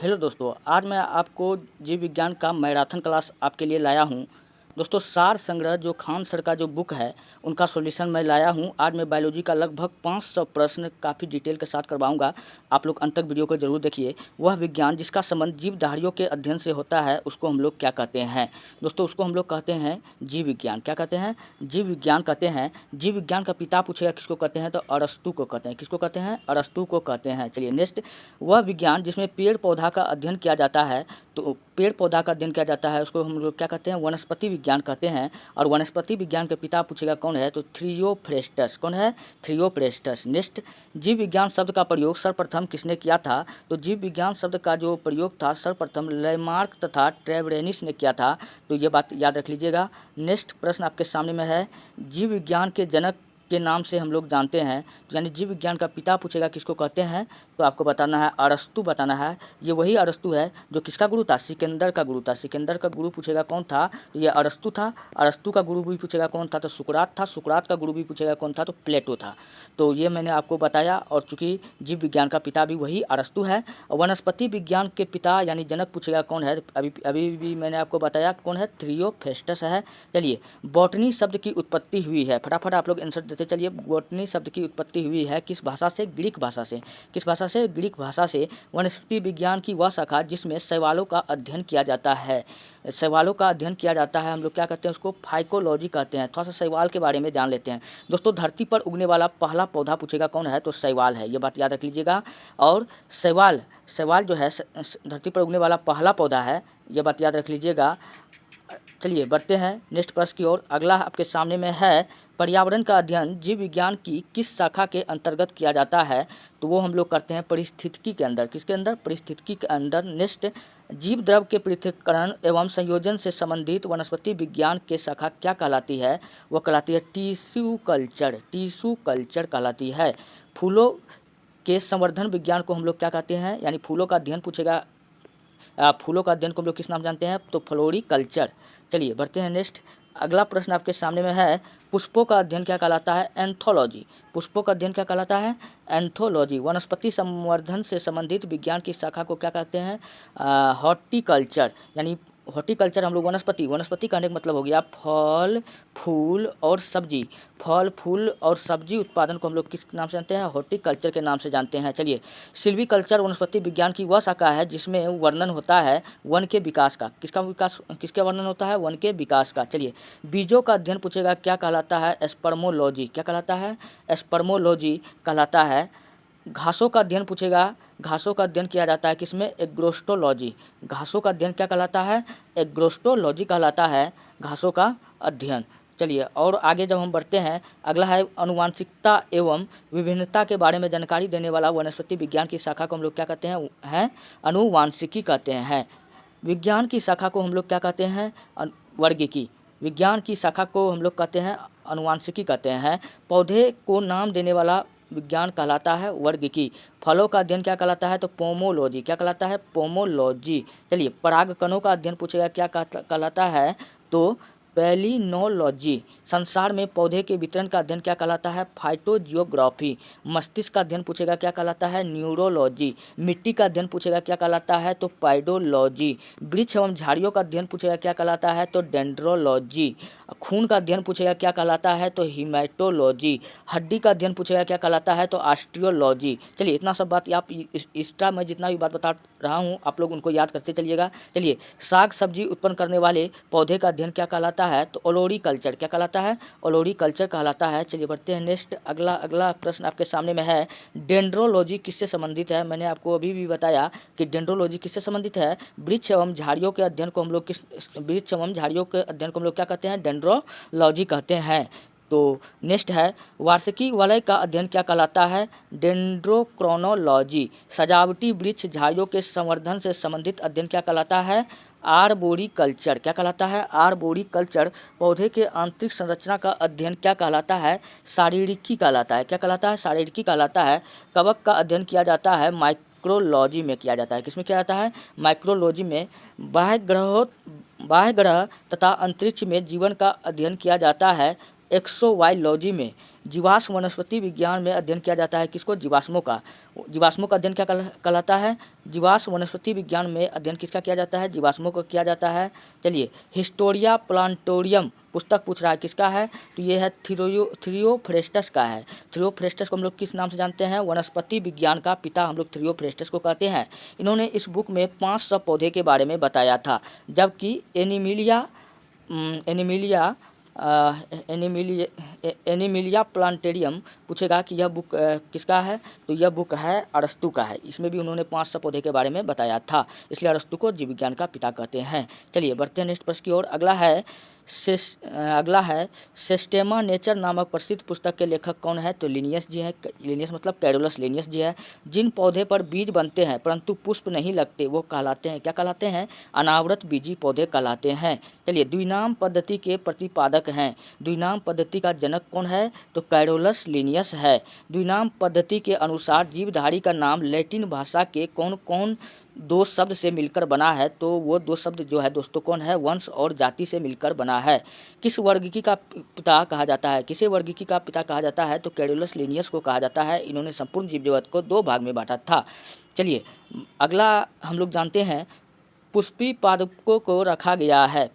Hello दोस्तों, आज मैं आपको जीव विज्ञान का मैराथन क्लास आपके लिए लाया हूँ। दोस्तों, सार संग्रह जो खान सर का जो बुक है उनका सॉल्यूशन मैं लाया हूँ। आज मैं बायोलॉजी का लगभग 500 प्रश्न काफ़ी डिटेल के साथ करवाऊँगा। आप लोग अंत तक वीडियो को जरूर देखिए। वह विज्ञान जिसका संबंध जीवधारियों के अध्ययन से होता है उसको हम लोग क्या कहते हैं दोस्तों? उसको हम लोग कहते हैं जीव विज्ञान। क्या कहते हैं? जीव विज्ञान कहते हैं। जीव विज्ञान का पिता पूछेगा किसको कहते हैं, तो अरस्तु को कहते हैं। किसको कहते हैं? अरस्तु को कहते हैं। चलिए नेक्स्ट, वह विज्ञान जिसमें पेड़ पौधा का अध्ययन किया जाता है, तो पेड़ पौधा का अध्ययन किया जाता है उसको हम लोग क्या कहते हैं? वनस्पति विज्ञान कहते हैं। और वनस्पति विज्ञान के पिता पूछेगा कौन है, तो थियोफ्रेस्टस। कौन है? थियोफ्रेस्टस। नेक्स्ट, जीव विज्ञान शब्द का प्रयोग सर्वप्रथम किसने किया था? तो जीव विज्ञान शब्द का जो प्रयोग था सर्वप्रथम लेमार्क तथा ट्रेवरेनिस ने किया था। तो ये बात याद रख लीजिएगा। नेक्स्ट प्रश्न आपके सामने में है, जीव विज्ञान के जनक के नाम से हम लोग जानते हैं, तो यानी जीव विज्ञान का पिता पूछेगा किसको कहते हैं, तो आपको बताना है अरस्तु बताना है। ये वही अरस्तु है जो किसका गुरु था? सिकंदर का गुरु था। सिकंदर का गुरु पूछेगा कौन था, तो ये अरस्तु था। अरस्तु का गुरु भी पूछेगा कौन था, तो सुकरात था। सुकरात का गुरु भी पूछेगा कौन था, तो प्लेटो था। तो ये मैंने आपको बताया। और चूंकि जीव विज्ञान का पिता भी वही अरस्तु है। वनस्पति विज्ञान के पिता यानी जनक पूछेगा कौन है, अभी अभी भी मैंने आपको बताया कौन है, थियोफ्रेस्टस है। चलिए, बॉटनी शब्द की उत्पत्ति हुई है, फटाफट आप लोग आंसर देते चलिए। बॉटनी शब्द की उत्पत्ति हुई है किस भाषा से? ग्रीक भाषा से। किस भाषा से? ग्रीक भाषा से। वनस्पति विज्ञान की वह शाखा जिसमें शैवालों का अध्ययन किया जाता है। शैवालों का अध्ययन किया जाता है, हम लोग क्या कहते हैं उसको? फाइकोलॉजी कहते हैं। थोड़ा सा शैवाल के बारे में जान लेते हैं दोस्तों। धरती पर उगने वाला पहला पौधा पूछेगा कौन है, तो शैवाल है। ये बात याद रख लीजिएगा। और शैवाल शैवाल जो है धरती पर उगने वाला पहला पौधा है, ये बात याद रख लीजिएगा। चलिए बढ़ते हैं नेक्स्ट प्रश्न की ओर। अगला आपके सामने में है, पर्यावरण का अध्ययन जीव विज्ञान की किस शाखा के अंतर्गत किया जाता है, तो वो हम लोग करते हैं पारिस्थितिकी के अंदर। किसके अंदर? पारिस्थितिकी के अंदर। नेक्स्ट, जीव द्रव के पृथक्करण एवं संयोजन से संबंधित वनस्पति विज्ञान के शाखा क्या कहलाती है? वह कहलाती है टिश्यू कल्चर। टिश्यू कल्चर कहलाती है। फूलों के संवर्धन विज्ञान को हम लोग क्या कहते हैं, यानी फूलों का अध्ययन पूछेगा। फूलों का अध्ययन को हम लोग किस नाम जानते हैं, तो फ्लोरिकल्चर। चलिए बढ़ते हैं नेक्स्ट। अगला प्रश्न आपके सामने में है, पुष्पों का अध्ययन क्या कहलाता है? एंथोलॉजी। पुष्पों का अध्ययन क्या कहलाता है? एंथोलॉजी। वनस्पति संवर्धन से संबंधित विज्ञान की शाखा को क्या कहते हैं? हॉर्टिकल्चर। यानी हॉर्टिकल्चर हम लोग वनस्पति कहने का मतलब हो गया फल फूल और सब्जी। फल फूल और सब्जी उत्पादन को हम लोग किस नाम से जानते हैं? हॉर्टिकल्चर के नाम से जानते हैं। चलिए, सिल्वीकल्चर वनस्पति विज्ञान की वह शाखा है जिसमें वर्णन होता है वन के विकास का। किसका विकास, किसका वर्णन होता है? वन के विकास का। चलिए, बीजों का अध्ययन पूछेगा क्या कहलाता है? स्पर्मोलॉजी। क्या कहलाता है? स्पर्मोलॉजी कहलाता है। घासों का अध्ययन पूछेगा। घासों का अध्ययन किया जाता है किसमें? एग्रोस्टोलॉजी। घासों का अध्ययन क्या कहलाता है? एग्रोस्टोलॉजी कहलाता है घासों का अध्ययन। चलिए, और आगे जब हम बढ़ते हैं, अगला है अनुवांशिकता एवं विभिन्नता के बारे में जानकारी देने वाला वनस्पति विज्ञान की शाखा को हम लोग क्या कहते हैं? अनुवांशिकी कहते हैं। विज्ञान की शाखा को हम लोग क्या कहते हैं? वर्गीकी। विज्ञान की शाखा को हम लोग कहते हैं अनुवांशिकी कहते हैं। पौधे को नाम देने वाला विज्ञान कहलाता है वर्गीकी। फलों का अध्ययन क्या कहलाता है? तो पोमोलॉजी। क्या कहलाता है? पोमोलॉजी। चलिए, परागकणों का अध्ययन पूछेगा क्या कहलाता है? तो पेलिनोलॉजी। संसार में पौधे के वितरण का अध्ययन क्या कहलाता है? फाइटोजियोग्राफी। मस्तिष्क का अध्ययन पूछेगा क्या कहलाता है? न्यूरोलॉजी। मिट्टी का अध्ययन पूछेगा क्या कहलाता है? तो पाइडोलॉजी। वृक्ष एवं झाड़ियों का अध्ययन पूछेगा क्या कहलाता है? तो डेंड्रोलॉजी। खून का अध्ययन पूछेगा क्या कहलाता है? तो हीमेटोलॉजी। हड्डी का अध्ययन पूछेगा क्या कहलाता है? तो ऑस्टियोलॉजी। चलिए, इतना सब बात आप एक्स्ट्रा मैं जितना भी बात बता रहा हूँ आप लोग उनको याद करते चलिएगा। चलिए, साग सब्जी उत्पन्न करने वाले पौधे का अध्ययन क्या कहलाता है? तो ओलोरीकल्चर। क्या कहलाता है? ओलोरीकल्चर कहलाता है। चलिए बढ़ते हैं नेक्स्ट। अगला प्रश्न आपके सामने में है, डेंड्रोलॉजी किससे संबंधित है? मैंने आपको अभी भी बताया कि डेंड्रोलॉजी किससे संबंधित है? वृक्ष एवं झाड़ियों के अध्ययन को हम लोग वृक्ष एवं झाड़ियों के अध्ययन को हम लोग क्या कहते हैं? डेंड्रोलॉजी कहते हैं। तो नेक्स्ट है, वार्षिकी वलय का अध्ययन क्या कहलाता है? डेंड्रोक्रोनोलॉजी। सजावटी वृक्ष झाड़ियों के संवर्धन से संबंधित अध्ययन क्या कहलाता है? आर्बोरिकल्चर। क्या कहलाता है? आर्बोरिकल्चर। पौधे के आंतरिक संरचना का अध्ययन क्या कहलाता है? शारीरिकी कहलाता है। क्या कहलाता है? शारीरिकी कहलाता है। कवक का अध्ययन किया जाता है माइक्रोलॉजी में किया जाता है। किसमें किया जाता है? माइक्रोलॉजी में। बाह्य ग्रह तथा अंतरिक्ष में जीवन का अध्ययन किया जाता है एक्सोवाइलॉजी में जीवाश्म वनस्पति विज्ञान में अध्ययन किया जाता है किसको? जीवाश्मों का। जीवाश्मों का अध्ययन क्या कहलाता है? जीवाश्म वनस्पति विज्ञान में अध्ययन किसका किया जाता है? जीवाश्मों का किया जाता है। चलिए, हिस्टोरिया प्लांटोरियम पुस्तक पूछ रहा है, किसका है? तो ये है थियोफ्रेस्टस का है। थियोफ्रेस्टस को हम लोग किस नाम से जानते हैं? वनस्पति विज्ञान का पिता हम लोग थियोफ्रेस्टस को कहते हैं। इन्होंने इस बुक में 500 पौधे के बारे में बताया था, जबकि एनिमिलिया प्लांटेरियम पूछेगा कि यह बुक किसका है? तो यह बुक है अरस्तु का है। इसमें भी उन्होंने 500 पौधे के बारे में बताया था, इसलिए अरस्तु को जीव विज्ञान का पिता कहते हैं। चलिए बढ़ते हैं नेक्स्ट प्रश्न की ओर। अगला है सिस्टेमा नेचर नामक प्रसिद्ध पुस्तक के लेखक कौन है? तो लिनियस जी हैं। लिनियस मतलब कैरोलस लिनियस जी है। जिन पौधे पर बीज बनते हैं परंतु पुष्प नहीं लगते वो कहलाते हैं, क्या कहलाते हैं? अनावृत बीजी पौधे कहलाते हैं। चलिए, द्विनाम पद्धति के प्रतिपादक हैं। द्विनाम पद्धति का जनक कौन है? तो कैरोलस लिनियस है। द्विनाम पद्धति के अनुसार जीवधारी का नाम लैटिन भाषा के कौन कौन दो शब्द से मिलकर बना है? तो वो दो शब्द जो है दोस्तों कौन है? वंश और जाति से मिलकर बना है। किस वर्गीकी का पिता कहा जाता है? किसे वर्गीकी का पिता कहा जाता है? तो कैरोलस लिनियस को कहा जाता है। इन्होंने संपूर्ण जीव जगत को 2 भाग में बांटा था। चलिए अगला हम लोग जानते हैं, पुष्पी पादपों को रखा गया है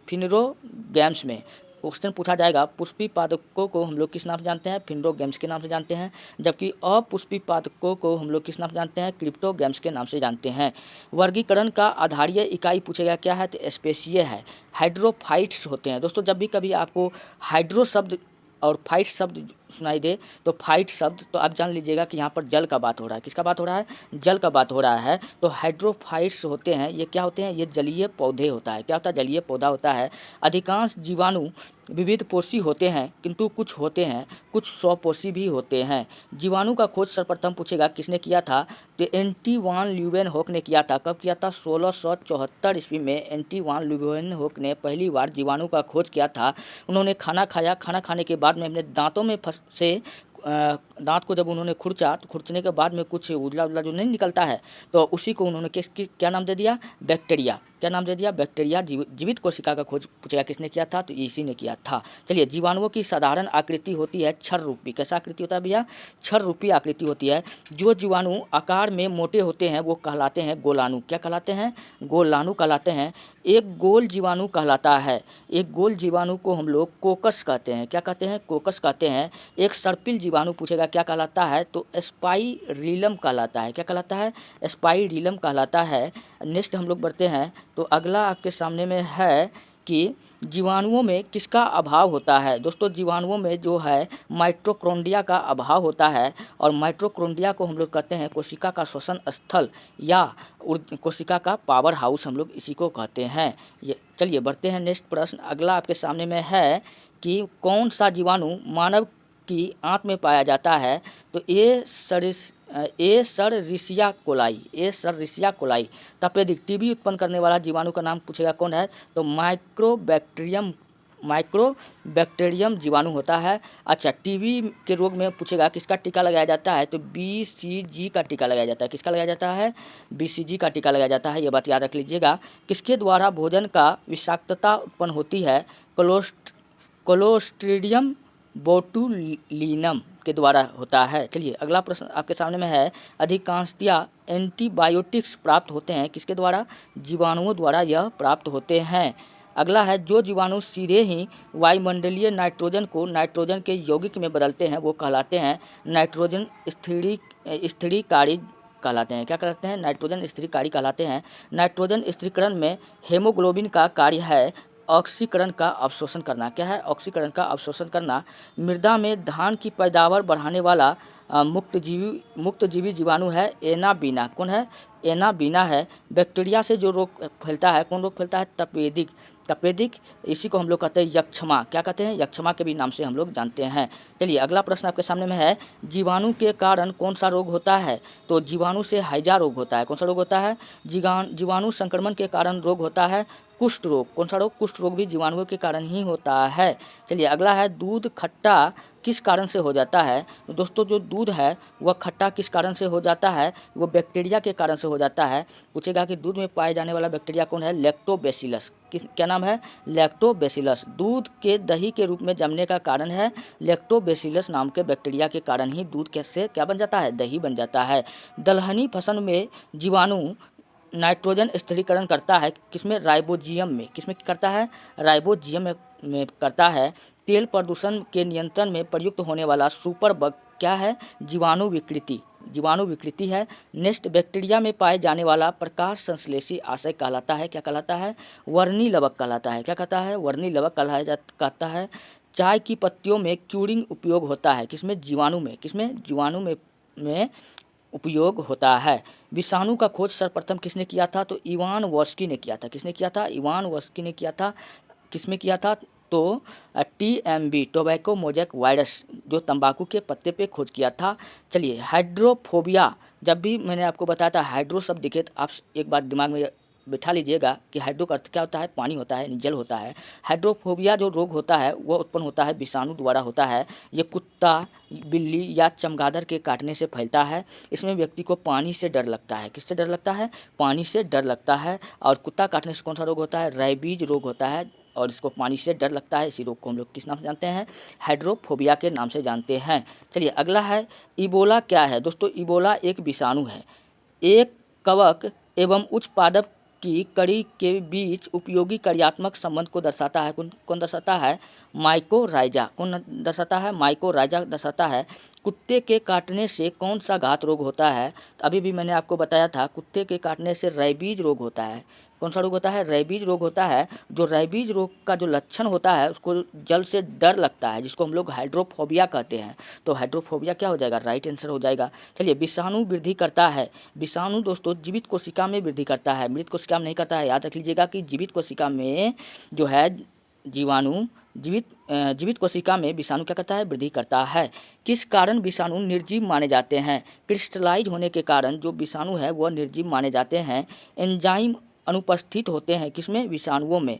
फिनरोगैम्स में। क्वेश्चन पूछा जाएगा, पुष्पी पादपों को हम लोग किस नाम से जानते हैं? फिनरोगैम्स के नाम से जानते हैं, जबकि अपुष्पी पादपों को हम लोग किस नाम से जानते हैं? क्रिप्टोगैम्स के नाम से जानते हैं। वर्गीकरण का आधारीय इकाई पूछेगा, क्या है? तो स्पेसीय है। हाइड्रोफाइट्स होते हैं दोस्तों। जब भी कभी आपको हाइड्रो शब्द और फाइट शब्द सुनाई दे तो फाइट शब्द, तो आप जान लीजिएगा कि यहाँ पर जल का बात हो रहा है। किसका बात हो रहा है? जल का बात हो रहा है। तो हाइड्रोफाइट्स होते हैं, ये क्या होते हैं? ये जलीय पौधे होता है। क्या होता है? जलीय पौधा होता है। अधिकांश जीवाणु विविध पोषी होते हैं, किंतु कुछ होते हैं कुछ स्वपोषी भी होते हैं। जीवाणु का खोज सर्वप्रथम पूछेगा किसने किया था? तो एंटी वान ल्यूवेनहोक ने किया था। कब किया था? 1674 ईस्वी में एंटी वान ल्यूवेनहोक ने पहली बार जीवाणु का खोज किया था। उन्होंने खाना खाया, खाना खाने के बाद में अपने दांतों में दांत को जब उन्होंने खुरचा तो खुरचने के बाद में कुछ उजला उजला जो नहीं निकलता है, तो उसी को उन्होंने क्या नाम दे दिया? बैक्टीरिया। क्या नाम दे दिया? बैक्टीरिया। जीवित कोशिका का खोज पूछेगा किसने किया था? तो इसी ने किया था। चलिए, जीवाणुओं की साधारण आकृति होती है क्षर रूपी। कैसा आकृति होता है भैया? क्षर रूपी आकृति होती है। जो जीवाणु आकार में मोटे होते हैं वो कहलाते हैं गोलाणु। क्या कहलाते हैं? गोलाणु कहलाते हैं। एक गोल जीवाणु कहलाता है। एक गोल जीवाणु को हम लोग कोकस कहते हैं। क्या कहते हैं? कोकस कहते हैं। एक सर्पिल जीवाणु पूछेगा क्या कहलाता है? तो स्पाइरिलम कहलाता है। क्या कहलाता है? स्पाइरिलम कहलाता है। नेक्स्ट हम लोग बढ़ते हैं। तो अगला आपके सामने में है कि जीवाणुओं में किसका अभाव होता है? दोस्तों, जीवाणुओं में जो है माइटोकॉन्ड्रिया का अभाव होता है। और माइटोकॉन्ड्रिया को हम लोग कहते हैं कोशिका का श्वसन स्थल या कोशिका का पावर हाउस, हम लोग इसी को कहते हैं। ये चलिए बढ़ते हैं नेक्स्ट प्रश्न। अगला आपके सामने में है कि कौन सा जीवाणु मानव की आंत में पाया जाता है? तो एशेरिशिया कोलाई। तपेदिक टीबी उत्पन्न करने वाला जीवाणु का नाम पूछेगा कौन है? तो माइक्रोबैक्टीरियम जीवाणु होता है। अच्छा, टीबी के रोग में पूछेगा किसका टीका लगाया जाता है? तो BCG का टीका लगाया जाता है। किसका लगाया जाता है? BCG का टीका लगाया जाता है। ये बात याद रख लीजिएगा। किसके द्वारा भोजन का विषाक्तता उत्पन्न होती है? क्लोस्ट्रीडियम बोटुलिनम के द्वारा होता है। चलिए अगला प्रश्न आपके सामने में है, अधिकांशतया एंटीबायोटिक्स प्राप्त होते हैं किसके द्वारा? जीवाणुओं द्वारा यह प्राप्त होते हैं। अगला है, जो जीवाणु सीधे ही वायुमंडलीय नाइट्रोजन को नाइट्रोजन के यौगिक में बदलते हैं वो कहलाते हैं नाइट्रोजन स्थिरीकारी कहलाते हैं। क्या कहलाते हैं? नाइट्रोजन स्थिरीकारी कहलाते हैं। नाइट्रोजन स्थिरीकरण में हेमोग्लोबिन का कार्य है ऑक्सीकरण का अवशोषण करना। क्या है? ऑक्सीकरण का अवशोषण करना। मृदा में धान की पैदावार बढ़ाने वाला मुक्तजीवी जीवाणु है एनाबीना। कौन है? एनाबीना है। बैक्टीरिया से जो रोग फैलता है, कौन रोग फैलता है? तपेदिक। इसी को हम लोग कहते हैं यक्षमा। क्या कहते हैं? यक्षमा के भी नाम से हम लोग जानते हैं। चलिए अगला प्रश्न आपके सामने में है, जीवाणु के कारण कौन सा रोग होता है? तो जीवाणु से हैजा रोग होता है। कौन सा रोग होता है? जीवाणु संक्रमण के कारण रोग होता है कुष्ठ रोग। कौन सा रोग? कुष्ठ रोग भी जीवाणुओं के कारण ही होता है। चलिए अगला है, दूध खट्टा किस कारण से हो जाता है? तो दोस्तों जो दूध है वह खट्टा किस कारण से हो जाता है? वो बैक्टीरिया के कारण से हो जाता है। पूछेगा कि दूध में पाए जाने वाला बैक्टीरिया कौन है? लैक्टोबैसिलस। क्या नाम है? लैक्टोबैसिलस। दूध के दही के रूप में जमने का कारण है लैक्टोबैसिलस नाम के बैक्टीरिया के कारण ही दूध कैसे क्या बन जाता है? दही बन जाता है। दलहनी फसल में जीवाणु नाइट्रोजन स्थिरीकरण करता है किसमें? राइबोजियम में। किसमें करता है? राइबोजियम में करता है। तेल प्रदूषण के नियंत्रण में प्रयुक्त होने वाला सुपर बग क्या है? जीवाणु विकृति। जीवाणु विकृति है। नेक्स्ट, बैक्टीरिया में पाए जाने वाला प्रकाश संश्लेषी आशय कहलाता है, क्या कहलाता है? वर्णी लवक कहलाता है। क्या कहता है? वर्णी लवक कहता है। चाय की पत्तियों में क्यूरिंग उपयोग होता है किसमें? जीवाणु में। किसमें? जीवाणु में उपयोग होता है। विषाणु का खोज सर्वप्रथम किसने किया था? तो इवान वॉस्की ने किया था। किसने किया था? इवान वॉस्की ने किया था। किसमें किया था? तो TMV टोबैको मोजैक वायरस जो तंबाकू के पत्ते पे खोज किया था। चलिए, हाइड्रोफोबिया, जब भी मैंने आपको बताया था हाइड्रो शब्द दिखे तो आप एक बात दिमाग में बिठा लीजिएगा कि हाइड्रो का अर्थ क्या होता है? पानी होता है, जल होता है। हाइड्रोफोबिया जो रोग होता है वह उत्पन्न होता है विषाणु द्वारा होता है। ये कुत्ता, बिल्ली या चमगादड़ के काटने से फैलता है। इसमें व्यक्ति को पानी से डर लगता है। किससे डर लगता है? पानी से डर लगता है। और कुत्ता काटने से कौन सा रोग होता है? रेबीज रोग होता है और इसको पानी से डर लगता है। इसी रोग को हम लोग किस नाम से जानते हैं? हाइड्रोफोबिया के नाम से जानते हैं। चलिए अगला है इबोला क्या है? दोस्तों इबोला एक विषाणु है। एक कवक एवं उच्च पादप की कड़ी के बीच उपयोगी कार्यात्मक संबंध को दर्शाता है। कौन दर्शाता है? माइकोराइजा। कौन दर्शाता है? माइकोराइजा दर्शाता है। कुत्ते के काटने से कौन सा घात रोग होता है? अभी भी मैंने आपको बताया था कुत्ते के काटने से रेबीज रोग होता है। कौन सा रोग होता है? रेबीज रोग होता है। जो रेबीज रोग का जो लक्षण होता है उसको जल से डर लगता है, जिसको हम लोग हाइड्रोफोबिया कहते हैं। तो हाइड्रोफोबिया क्या हो जाएगा? राइट आंसर हो जाएगा। चलिए, विषाणु वृद्धि करता है। विषाणु दोस्तों जीवित कोशिका में वृद्धि करता है, मृत कोशिका में नहीं करता है। याद रख लीजिएगा कि जीवित कोशिका में जो है जीवाणु जीवित कोशिका में विषाणु क्या करता है? वृद्धि करता है। किस कारण विषाणु निर्जीव माने जाते हैं? क्रिस्टलाइज होने के कारण जो विषाणु है वह निर्जीव माने जाते हैं। एंजाइम अनुपस्थित होते हैं किसमें? विषाणुओं में।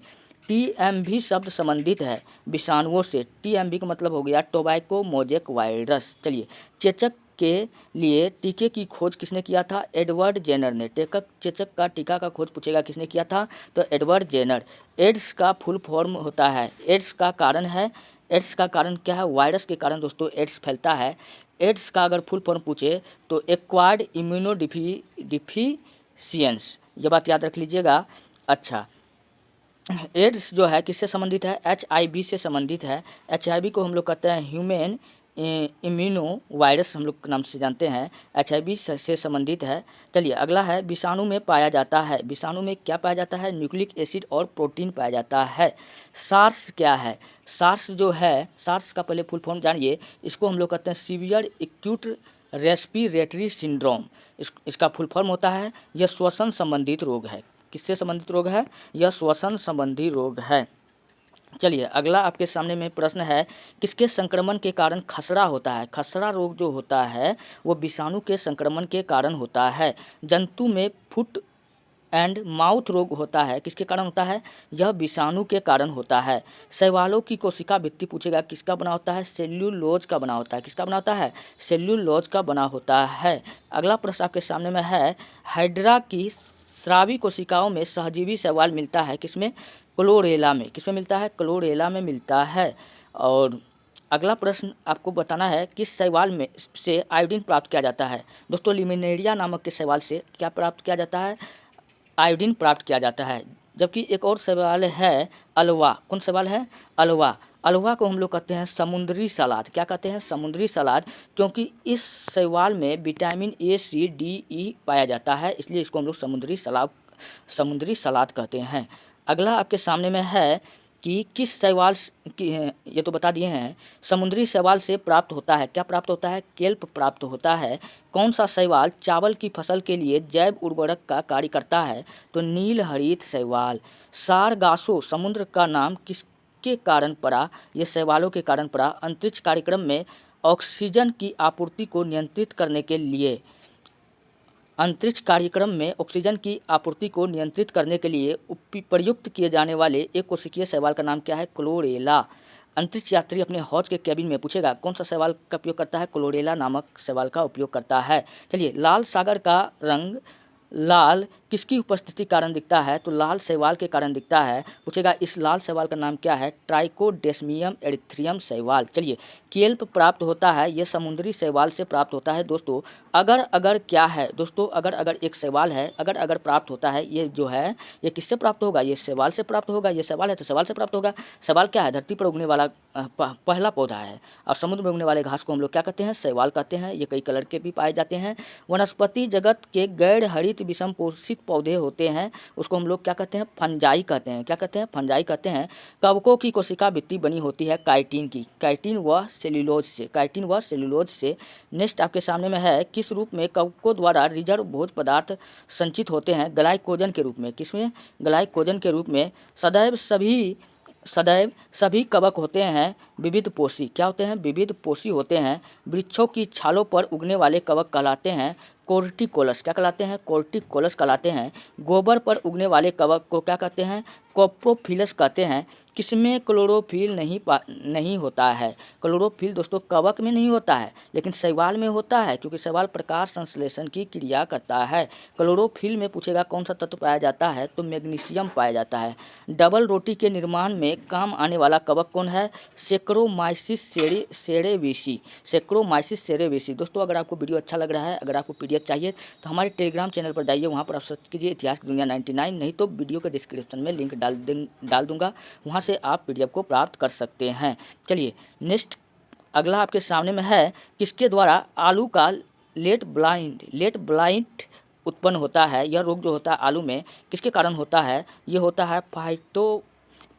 TMV शब्द संबंधित है विषाणुओं से। TMV का मतलब हो गया टोबैको मोजैक वायरस। चलिए, चेचक के लिए टीके की खोज किसने किया था? एडवर्ड जेनर ने। चेचक का टीका का खोज पूछेगा किसने किया था? तो एडवर्ड जेनर। एड्स का फुल फॉर्म होता है। एड्स का कारण है, एड्स का कारण क्या है? वायरस के कारण दोस्तों एड्स फैलता है। एड्स का अगर फुल फॉर्म पूछे तो एक्वायर्ड इम्यूनोडिफिशियंस, ये बात याद रख लीजिएगा। अच्छा, एड्स जो है किससे संबंधित है? HIV से संबंधित है। HIV को हम लोग कहते हैं ह्यूमन इम्यूनो वायरस, हम लोग के नाम से जानते हैं। HIV से संबंधित है। चलिए अगला है विषाणु में पाया जाता है। विषाणु में क्या पाया जाता है? न्यूक्लिक एसिड और प्रोटीन पाया जाता है। सार्स क्या है? सार्स जो है, सार्स का पहले फुल फॉर्म जानिए। इसको हम लोग कहते हैं सीवियर एक्यूट रेस्पिरेटरी सिंड्रोम। इसका फुल फॉर्म होता है। यह श्वसन संबंधित रोग है। किससे संबंधित रोग है? यह श्वसन संबंधी रोग है। चलिए अगला आपके सामने में प्रश्न है, किसके संक्रमण के कारण खसरा होता है? खसरा रोग जो होता है वो विषाणु के संक्रमण के कारण होता है। जंतु में फुट एंड माउथ रोग होता है, किसके कारण होता है? यह विषाणु के कारण होता है। शैवालों की कोशिका भित्ति पूछेगा किसका बना होता है? सेल्यूलोज का बना होता है। किसका बना होता है? सेल्यूलोज का बना होता है। अगला प्रश्न आपके सामने में है, हाइड्रा की स्रावी कोशिकाओं में सहजीवी शैवाल मिलता है किसमें? क्लोरेला में। किसमें मिलता है? क्लोरेला में मिलता है। और अगला प्रश्न आपको बताना है, किस शैवाल में से आयोडीन प्राप्त किया जाता है? दोस्तों लिमिनेरिया नामक के शैवाल से क्या प्राप्त किया जाता है? आयोडीन प्राप्त किया जाता है। जबकि एक और शैवाल है अल्वा। कौन शैवाल है? अल्वा। अल्वा को हम लोग कहते हैं समुद्री सलाद। क्या कहते हैं? समुद्री सलाद, क्योंकि इस शैवाल में vitamin A, C, D, E पाया जाता है, इसलिए इसको हम लोग समुद्री सलाद कहते हैं। अगला आपके सामने में है कि किस शैवाल की, ये तो बता दिए हैं, समुद्री शैवाल से प्राप्त होता है। क्या प्राप्त होता है? केल्प प्राप्त होता है। कौन सा शैवाल चावल की फसल के लिए जैव उर्वरक का कार्य करता है? तो नील हरित शैवाल। सारगासो समुद्र का नाम किसके कारण पड़ा? ये शैवालों के कारण पड़ा। अंतरिक्ष कार्यक्रम में ऑक्सीजन की आपूर्ति को नियंत्रित करने के लिए प्रयुक्त किए जाने वाले एक कोशिकीय शैवाल का नाम क्या है? क्लोरेला। अंतरिक्ष यात्री अपने हौज के केबिन में पूछेगा कौन सा शैवाल का उपयोग करता है? क्लोरेला नामक शैवाल का उपयोग करता है। चलिए, लाल सागर का रंग लाल किसकी उपस्थिति के कारण दिखता है? तो लाल शैवाल के कारण दिखता है। पूछेगा इस लाल शैवाल का नाम क्या है? ट्राइकोडेस्मियम एरिथ्रियम शैवाल। चलिए, केल्प प्राप्त होता है, ये समुद्री शैवाल से प्राप्त होता है। दोस्तों अगर क्या है दोस्तों, अगर एक शैवाल है, अगर प्राप्त होता है, ये जो है ये किससे प्राप्त होगा? ये शैवाल से प्राप्त होगा। ये शैवाल है तो शैवाल से प्राप्त होगा। शैवाल क्या है? धरती पर उगने वाला पहला पौधा है, और समुद्र में उगने वाले घास को हम लोग क्या कहते हैं? शैवाल कहते हैं। ये कई कलर के भी पाए जाते हैं। वनस्पति जगत के गैर हरित विषम पोषित पौधे होते हैं, उसको हम लोग क्या कहते हैं? फंजाई कहते हैं। क्या कहते हैं? फंजाई कहते हैं। कवकों की कोशिका भित्ति बनी होती है काइटिन की, काइटिन व सेल्यूलोज से। नेक्स्ट आपके सामने में है, किस रूप में कवकों द्वारा रिजर्व भोज्य पदार्थ संचित होते हैं? ग्लाइकोजन के रूप में। किसमें? ग्लाइकोजन के रूप में। सदैव सभी कवक होते हैं विविध पोषी। क्या होते हैं? विविध पोषी होते हैं। वृक्षों की छालों पर उगने वाले कवक कहलाते हैं कोर्टिकोलस। क्या कहलाते हैं? कोर्टिकोलस कहलाते हैं। गोबर पर उगने वाले कवक को क्या कहते हैं? कोप्रोफिलस कहते हैं। किसमें क्लोरोफिल नहीं होता है? क्लोरोफिल दोस्तों कवक में नहीं होता है, लेकिन शैवाल में होता है, क्योंकि शैवाल प्रकाश संश्लेषण की क्रिया करता है। क्लोरोफिल में पूछेगा कौन सा तत्व पाया जाता है? तो मैग्नीशियम पाया जाता है। डबल रोटी के निर्माण में काम आने वाला कवक कौन है? Saccharomyces cerevisiae. दोस्तों अगर आपको वीडियो अच्छा लग रहा है, अगर आपको PDF चाहिए तो हमारे टेलीग्राम चैनल पर जाइए, वहाँ पर आप सर्च कीजिए इतिहास की दुनिया 99, नहीं तो वीडियो के डिस्क्रिप्शन में लिंक डाल दूंगा, वहाँ से आप PDF को प्राप्त कर सकते हैं। चलिए नेक्स्ट अगला आपके सामने में है, किसके द्वारा आलू का लेट ब्लाइंट उत्पन्न होता है? यह रोग जो होता है आलू में किसके कारण होता है? ये होता है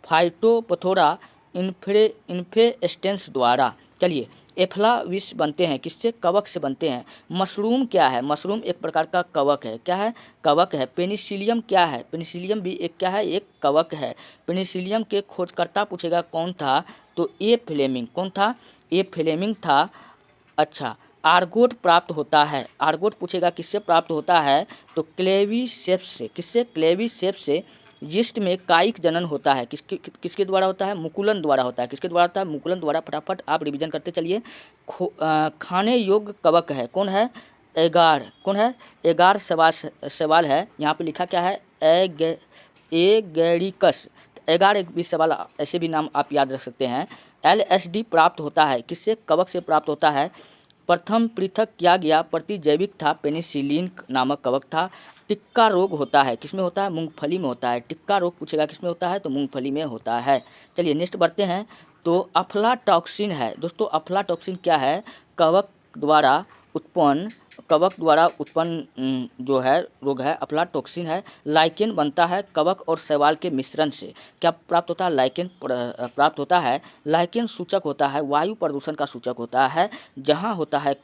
फाइटोपथोरा इन्फेस्टेंस द्वारा। चलिए, एफला विष बनते हैं किससे? कवक से बनते हैं। मशरूम क्या है? मशरूम एक प्रकार का कवक है। क्या है? कवक है। पेनिसिलियम क्या है? पेनिसिलियम भी एक क्या है? एक कवक है। पेनिसिलियम के खोजकर्ता पूछेगा कौन था? तो ए फ्लेमिंग। कौन था? ए फ्लेमिंग था। अच्छा, आर्गोट प्राप्त होता है। आर्गोट पूछेगा किससे प्राप्त होता है? तो क्लेवीसेप्स से। किससे? क्लेवीसेप्स से। यीस्ट में कायिक जनन होता है, किसके द्वारा होता है? मुकुलन द्वारा होता है। किसके द्वारा होता है? मुकुलन द्वारा। फटाफट आप रिवीजन करते चलिए। खाने योग्य कवक है, कौन है? एगार। कौन है? एगार सवाल है। यहाँ पे लिखा क्या है? एगेरिकस। एगार एक भी सवाल, ऐसे भी नाम आप याद रख सकते हैं। LSD प्राप्त होता है किससे? कवक से प्राप्त होता है। प्रथम पृथक किया गया प्रतिजैविक था, पेनिसिलिन नामक कवक था। टिक्का रोग होता है किसमें होता है? मूंगफली में होता है। टिक्का रोग पूछेगा किसमें होता है? तो मूंगफली में होता है। चलिए नेक्स्ट बढ़ते हैं। तो अफ्लाटॉक्सिन है दोस्तों। अफ्लाटॉक्सिन क्या है? कवक द्वारा उत्पन्न जो है रोग है, अफ्लाटॉक्सिन है। लाइकेन बनता है कवक और शैवाल के मिश्रण से। क्या प्राप्त होता है? लाइकेन प्राप्त होता है। लाइकेन सूचक होता है, वायु प्रदूषण का सूचक होता है। जहाँ होता है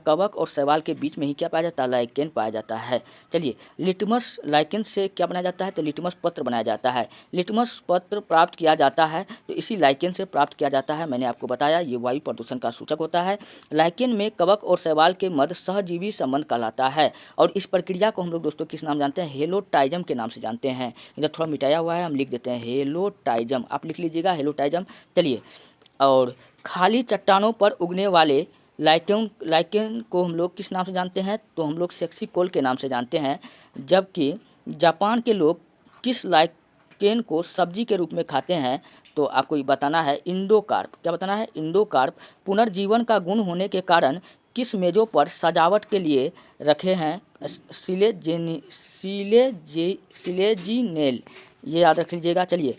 कवक और शैवाल के बीच में ही क्या पाया जाता है? लाइकेन पाया जाता है। चलिए, लिटमस लाइकेन से क्या बनाया जाता है? तो लिटमस पत्र बनाया जाता है। लिटमस पत्र प्राप्त किया जाता है तो इसी लाइकेन से प्राप्त किया जाता है। मैंने आपको बताया ये वायु प्रदूषण का सूचक होता है। लाइकेन में कवक और शैवाल के मध्य सहजीवी संबंध कहलाता है, और इस प्रक्रिया को हम लोग दोस्तों किस नाम जानते हैं? हेलोटाइजम के नाम से जानते हैं। इधर थोड़ा मिटाया हुआ है, हम लिख देते हैं हेलोटाइजम, आप लिख लीजिएगा हेलोटाइजम। चलिए, और खाली चट्टानों पर उगने वाले लाइकेन को हम लोग किस नाम से जानते हैं? तो हम लोग सेक्सिकोल के नाम से जानते हैं। जबकि जापान के लोग किस लाइकेन को सब्जी के रूप में खाते हैं? तो आपको ये बताना है इंडोकार्प। क्या बताना है? इंडोकार्प। पुनर्जीवन का गुण होने के कारण किस मेजों पर सजावट के लिए रखे हैं? सिलेजिनेल, ये याद रख लीजिएगा। चलिए,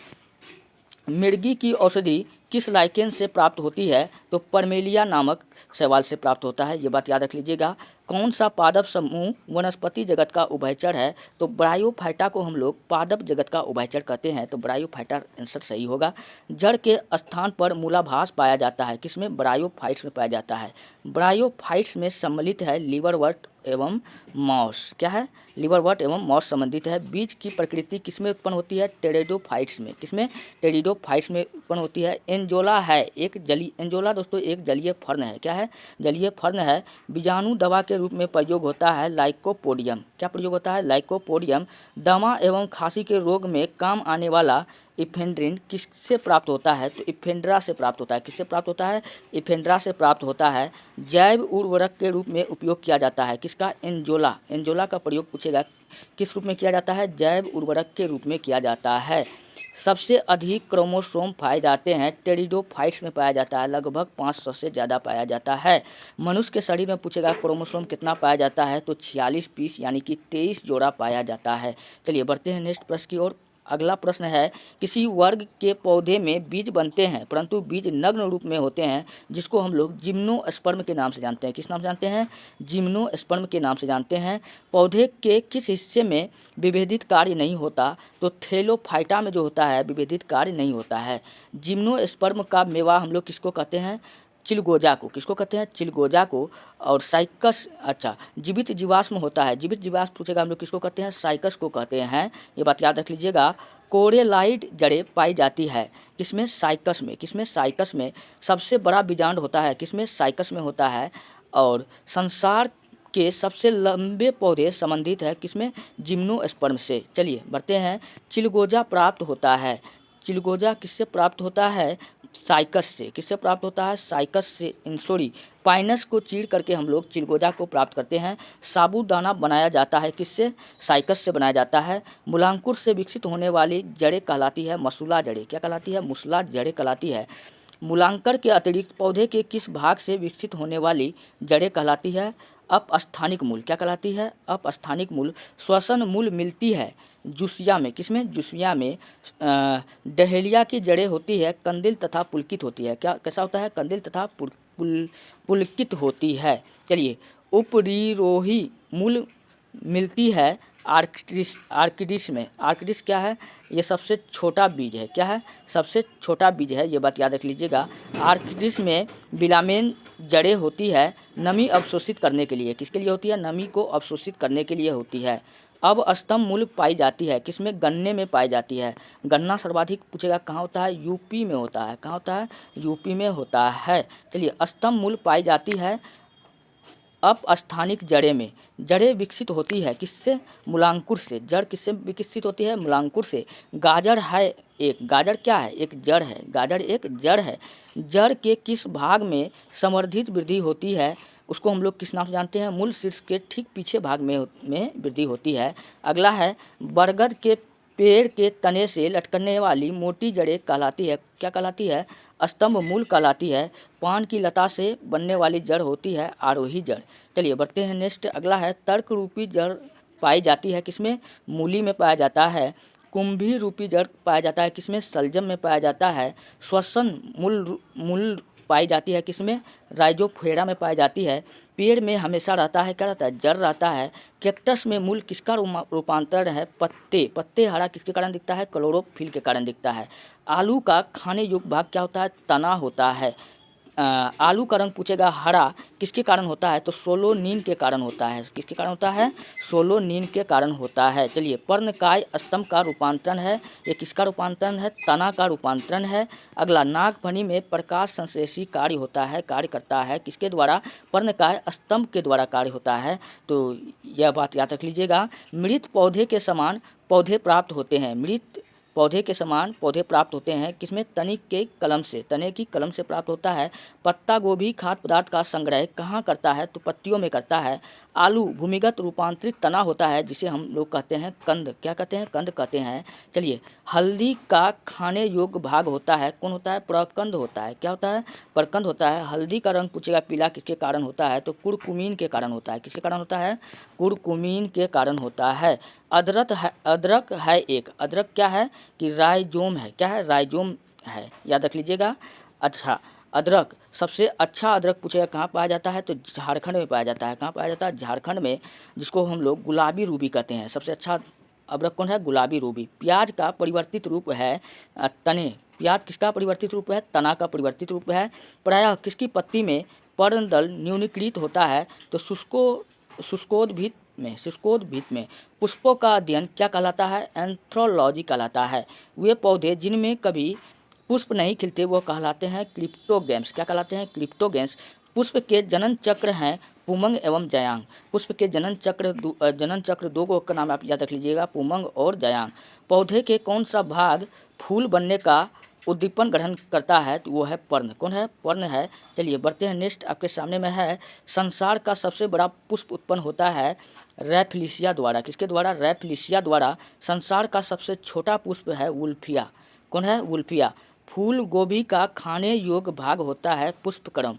मिर्गी की औषधि किस लाइकेन से प्राप्त होती है? तो परमेलिया नामक शैवाल से प्राप्त होता है, ये बात याद रख लीजिएगा। कौन सा पादप समूह वनस्पति जगत का उभयचर है? तो ब्रायोफाइटा को हम लोग पादप जगत का उभयचर कहते हैं, तो ब्रायोफाइटा आंसर सही होगा। जड़ के स्थान पर मूलाभास पाया जाता है, किसमें? ब्रायोफाइट्स में पाया जाता है। ब्रायोफाइट्स में सम्मिलित है लिवरवर्ट एवं मॉस। क्या है? लिवरवर्ट एवं मॉस संबंधित है। बीज की प्रकृति किसमें उत्पन्न होती है? टेरिडोफाइट्स में। किसमें? टेरिडोफाइट्स में उत्पन्न होती है। एंजोला है एक एंजोला दोस्तों एक जलीय फर्न है। क्या है? जलीय फर्न है। बीजाणु दवा के रूप में प्रयोग होता है लाइकोपोडियम। क्या प्रयोग होता है? लाइकोपोडियम। दमा एवं खांसी के रोग में काम आने वाला इफेंड्रिन किससे प्राप्त होता है? तो इफेंड्रा से प्राप्त होता है। किससे प्राप्त होता है? इफेंड्रा से प्राप्त होता है। जैव उर्वरक के रूप में उपयोग किया जाता है किसका? एंजोला। एंजोला का प्रयोग पूछेगा किस रूप में किया जाता है? जैव उर्वरक के रूप में किया जाता है। सबसे अधिक क्रोमोसोम पाए जाते हैं टेरिडोफाइट्स में पाया जाता है, लगभग 500 से ज़्यादा पाया जाता है। मनुष्य के शरीर में पूछेगा क्रोमोसोम कितना पाया जाता है? तो 46 पीस यानी कि 23 जोड़ा पाया जाता है। चलिए बढ़ते हैं नेक्स्ट प्रश्न की ओर। अगला प्रश्न है, किसी वर्ग के पौधे में बीज बनते हैं परंतु बीज नग्न रूप में होते हैं, जिसको हम लोग जिम्नोस्पर्म के नाम से जानते हैं। किस नाम से जानते हैं? जिम्नोस्पर्म के नाम से जानते हैं। पौधे के किस हिस्से में विभेदित कार्य नहीं होता? तो थैलोफाइटा में जो होता है विभेदित कार्य नहीं होता है। जिम्नोस्पर्म का मेवा हम लोग किसको कहते हैं? चिलगोजा को। किसको कहते हैं? चिलगोजा को। और साइकस, अच्छा, जीवित जीवाश्म होता है। जीवित जीवाश्म पूछेगा हम लोग किसको कहते हैं? साइकस को कहते हैं। ये बात याद रख लीजिएगा। कोरेलाइड जड़ें पाई जाती है किसमें? साइकस में। किसमें? साइकस में। सबसे बड़ा बीजांड होता है किसमें? साइकस में होता है। और संसार के सबसे लंबे पौधे संबंधित है किसमें? जिम्नोस्पर्म से। चलिए बढ़ते हैं। चिलगोजा प्राप्त होता है। चिलगोजा किससे प्राप्त होता है? साइकस से। किससे प्राप्त होता है? साइकस से, सॉरी, पाइनस को चीर करके हम लोग चिलगोजा को प्राप्त करते हैं। साबूदाना बनाया जाता है किससे? साइकस से बनाया जाता है। मूलांकुर से विकसित होने वाली जड़ें कहलाती है मसूला जड़ें। क्या कहलाती है? मूसला जड़ें कहलाती है। मूलांकर के अतिरिक्त पौधे के किस भाग से विकसित होने वाली जड़ें कहलाती है? अपस्थानिक मूल। क्या कहलाती है? अपस्थानिक मूल। श्वसन मूल मिलती है जूसिया में। किसमें? जूसिया में। डहेलिया की जड़ें होती है कंदिल तथा पुलकित होती है। क्या कैसा होता है? कंदिल तथा पुलकित होती है। चलिए, उपरिरोही मूल मिलती है आर्किडिस में। आर्किडिस क्या है? ये सबसे छोटा बीज है। क्या है? सबसे छोटा बीज है, ये बात याद रख लीजिएगा। आर्किडिस में बिलामेन जड़ें होती है नमी अवशोषित करने के लिए। किसके लिए होती है? नमी को अवशोषित करने के लिए होती है। अब स्तंभ मूल पाई जाती है किसमें? गन्ने में पाई जाती है। गन्ना सर्वाधिक पूछेगा कहाँ होता है? यूपी में होता है। कहाँ होता है? यूपी में होता है। चलिए, स्तंभ मूल पाई जाती है अपस्थानिक जड़ें में। जड़ें विकसित होती है किससे? मूलांकुर से। जड़ किससे विकसित होती है? मूलांकुर से। गाजर है एक, गाजर क्या है? एक जड़ है। गाजर एक जड़ है। जड़ के किस भाग में समर्थित वृद्धि होती है उसको हम लोग किस नाम से जानते हैं? मूल शीर्ष के ठीक पीछे भाग में वृद्धि होती है। अगला है, बरगद के पेड़ के तने से लटकने वाली मोटी जड़ें कहलाती है। क्या कहलाती है? स्तंभ मूल कहलाती है। पान की लता से बनने वाली जड़ होती है आरोही जड़। चलिए बढ़ते हैं नेक्स्ट। अगला है, तर्क रूपी जड़ पाई जाती है किसमें? मूली में पाया जाता है। कुंभी रूपी जड़ पाया जाता है किसमें? सलजम में पाया जाता है। श्वसन मूल पाई जाती है किसमें? राइजोफोरा में पाई जाती है। पेड़ में हमेशा रहता है, क्या रहता है? जड़ रहता है। कैक्टस में मूल किसका रूपांतरण है? पत्ते। पत्ते हरा किसके कारण दिखता है? क्लोरोफिल के कारण दिखता है। आलू का खाने योग्य भाग क्या होता है? तना होता है। आलू का रंग पूछेगा हरा किसके कारण होता है? तो सोलोनिन के कारण होता है। किसके कारण होता है? सोलोनिन के कारण होता है। चलिए, पर्णकाय स्तंभ का रूपांतरण है। ये किसका रूपांतरण है? तना का रूपांतरण है। अगला, नागफनी में प्रकाश संश्लेषी कार्य होता है, कार्य करता है किसके द्वारा? पर्णकाय स्तंभ के द्वारा कार्य होता है। तो यह बात याद रख लीजिएगा। मृत पौधे के समान पौधे प्राप्त होते हैं। मृत पौधे के समान पौधे प्राप्त होते हैं किसमें? तनिक के कलम से। तने की कलम से प्राप्त होता है। पत्ता गोभी खाद्य पदार्थ का संग्रह कहाँ करता है? तो पत्तियों में करता है। आलू भूमिगत रूपांतरित तना होता है जिसे हम लोग कहते हैं कंद। क्या कहते हैं? कंद कहते हैं। चलिए, हल्दी का खाने योग्य भाग होता है, कौन होता है? प्रकंद होता है। क्या होता है? प्रकंद होता है। हल्दी का रंग पूछेगा पीला किसके कारण होता है? तो कुरकुमीन के कारण होता है। किसके कारण होता है? कुरकुमीन के कारण होता है। अदरक है एक। अदरक क्या है? कि राइजोम है। क्या है? राइजोम है, याद रख लीजिएगा। अच्छा, अदरक सबसे अच्छा अदरक पूछेगा कहाँ पाया जाता है? तो झारखंड में पाया जाता है। कहाँ पाया जाता है? झारखंड में, जिसको हम लोग गुलाबी रूबी कहते हैं। सबसे अच्छा अदरक कौन है? गुलाबी रूबी। प्याज का परिवर्तित रूप है तने। प्याज किसका परिवर्तित रूप है? तना का परिवर्तित रूप है। प्रायः किसकी पत्ती में पर्णदल न्यूनीकृत होता है? तो शुष्कोद्भिद में। पुष्पों का अध्ययन क्या कहलाता है? एंथ्रोलॉजी कहलाता है। वे पौधे जिनमें कभी पुष्प नहीं खिलते वो कहलाते हैं क्रिप्टोगैम्स। क्या कहलाते हैं? क्रिप्टोगैम्स। पुष्प के जनन चक्र हैं पुमंग एवं जयांग। पुष्प के जनन चक्र दो को का नाम आप याद रख लीजिएगा, पुमंग और जयांग। पौधे के कौन सा भाग फूल बनने का उद्दीपन ग्रहण करता है तो वो है पर्ण। कौन है? पर्ण है। चलिए बढ़ते हैं नेक्स्ट, आपके सामने में है संसार का सबसे बड़ा पुष्प उत्पन्न होता है रैफलिसिया द्वारा। किसके द्वारा? रैफलिसिया द्वारा। संसार का सबसे छोटा पुष्प है वुल्फिया। कौन है? वुल्फिया। फूल गोभी का खाने योग्य भाग होता है पुष्पक्रम।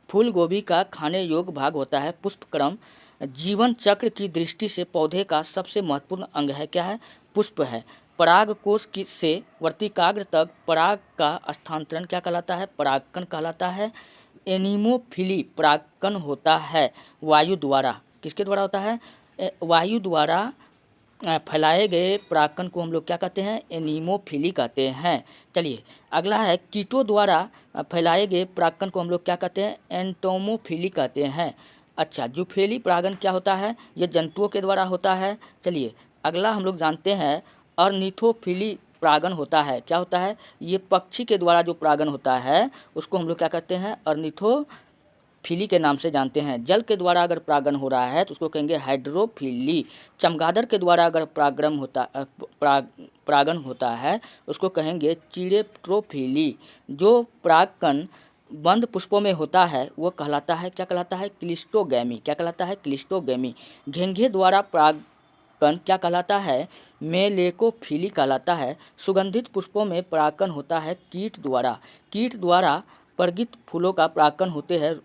फूल गोभी का खाने योग्य भाग होता है पुष्पक्रम। जीवन चक्र की दृष्टि से पौधे का सबसे महत्वपूर्ण अंग है क्या है? पुष्प है। पराग कोश से वर्तिकाग्र तक पराग का स्थानांतरण क्या कहलाता है? परागकण कहलाता है। एनीमोफिली परागकण होता है वायु द्वारा। किसके द्वारा होता है? वायु द्वारा फैलाए गए परागकण को हम लोग क्या कहते हैं? एनीमोफिली कहते हैं। चलिए अगला है कीटों द्वारा फैलाए गए परागकण को हम लोग क्या कहते हैं? एंटोमोफिली कहते हैं। अच्छा, जूफेली परागण क्या होता है? ये जंतुओं के द्वारा होता है। चलिए अगला हम लोग जानते हैं अर्निथोफिली परागण होता है। क्या होता है? ये पक्षी के द्वारा जो परागण होता है उसको हम लोग क्या कहते हैं? अर्निथोफिली के नाम से जानते हैं। जल के द्वारा अगर परागण हो रहा है तो उसको कहेंगे हाइड्रोफिली। चमगादड़ के द्वारा अगर परागण होता है उसको कहेंगे चिरेप्ट्रोफिली। जो परागकण बंद पुष्पों में होता है वो कहलाता है क्या कहलाता है? क्लिस्टोगैमी। क्या कहलाता है? क्लिस्टोगैमी। घेंघे द्वारा परागकण क्या कहलाता है? मेलेकोफिली कहलाता है। सुगंधित पुष्पों में परागकण होता है कीट द्वारा। कीट द्वारा परागित फूलों का परागकण होते हैं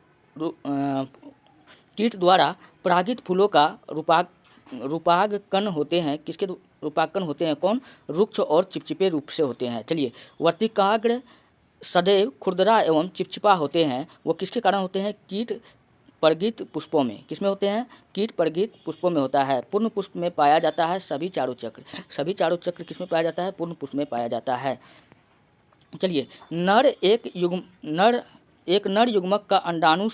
कीट द्वारा परागित फूलों का रूपागकण होते हैं। किसके रूपागकण होते हैं? कौन? रुक्ष और चिपचिपे रूप से होते हैं। चलिए वर्तिकाग्र सदैव खुरदरा एवं चिपचिपा होते हैं। वो किसके कारण होते हैं? कीट परागित पुष्पों में। किसमें होते हैं? कीट परागित पुष्पों में होता है। पूर्ण पुष्प में पाया जाता है सभी चारों चक्र। सभी चारों चक्र किसमें पाया जाता है? पूर्ण पुष्प में पाया जाता है। चलिए नर युग्मक का अंडाणु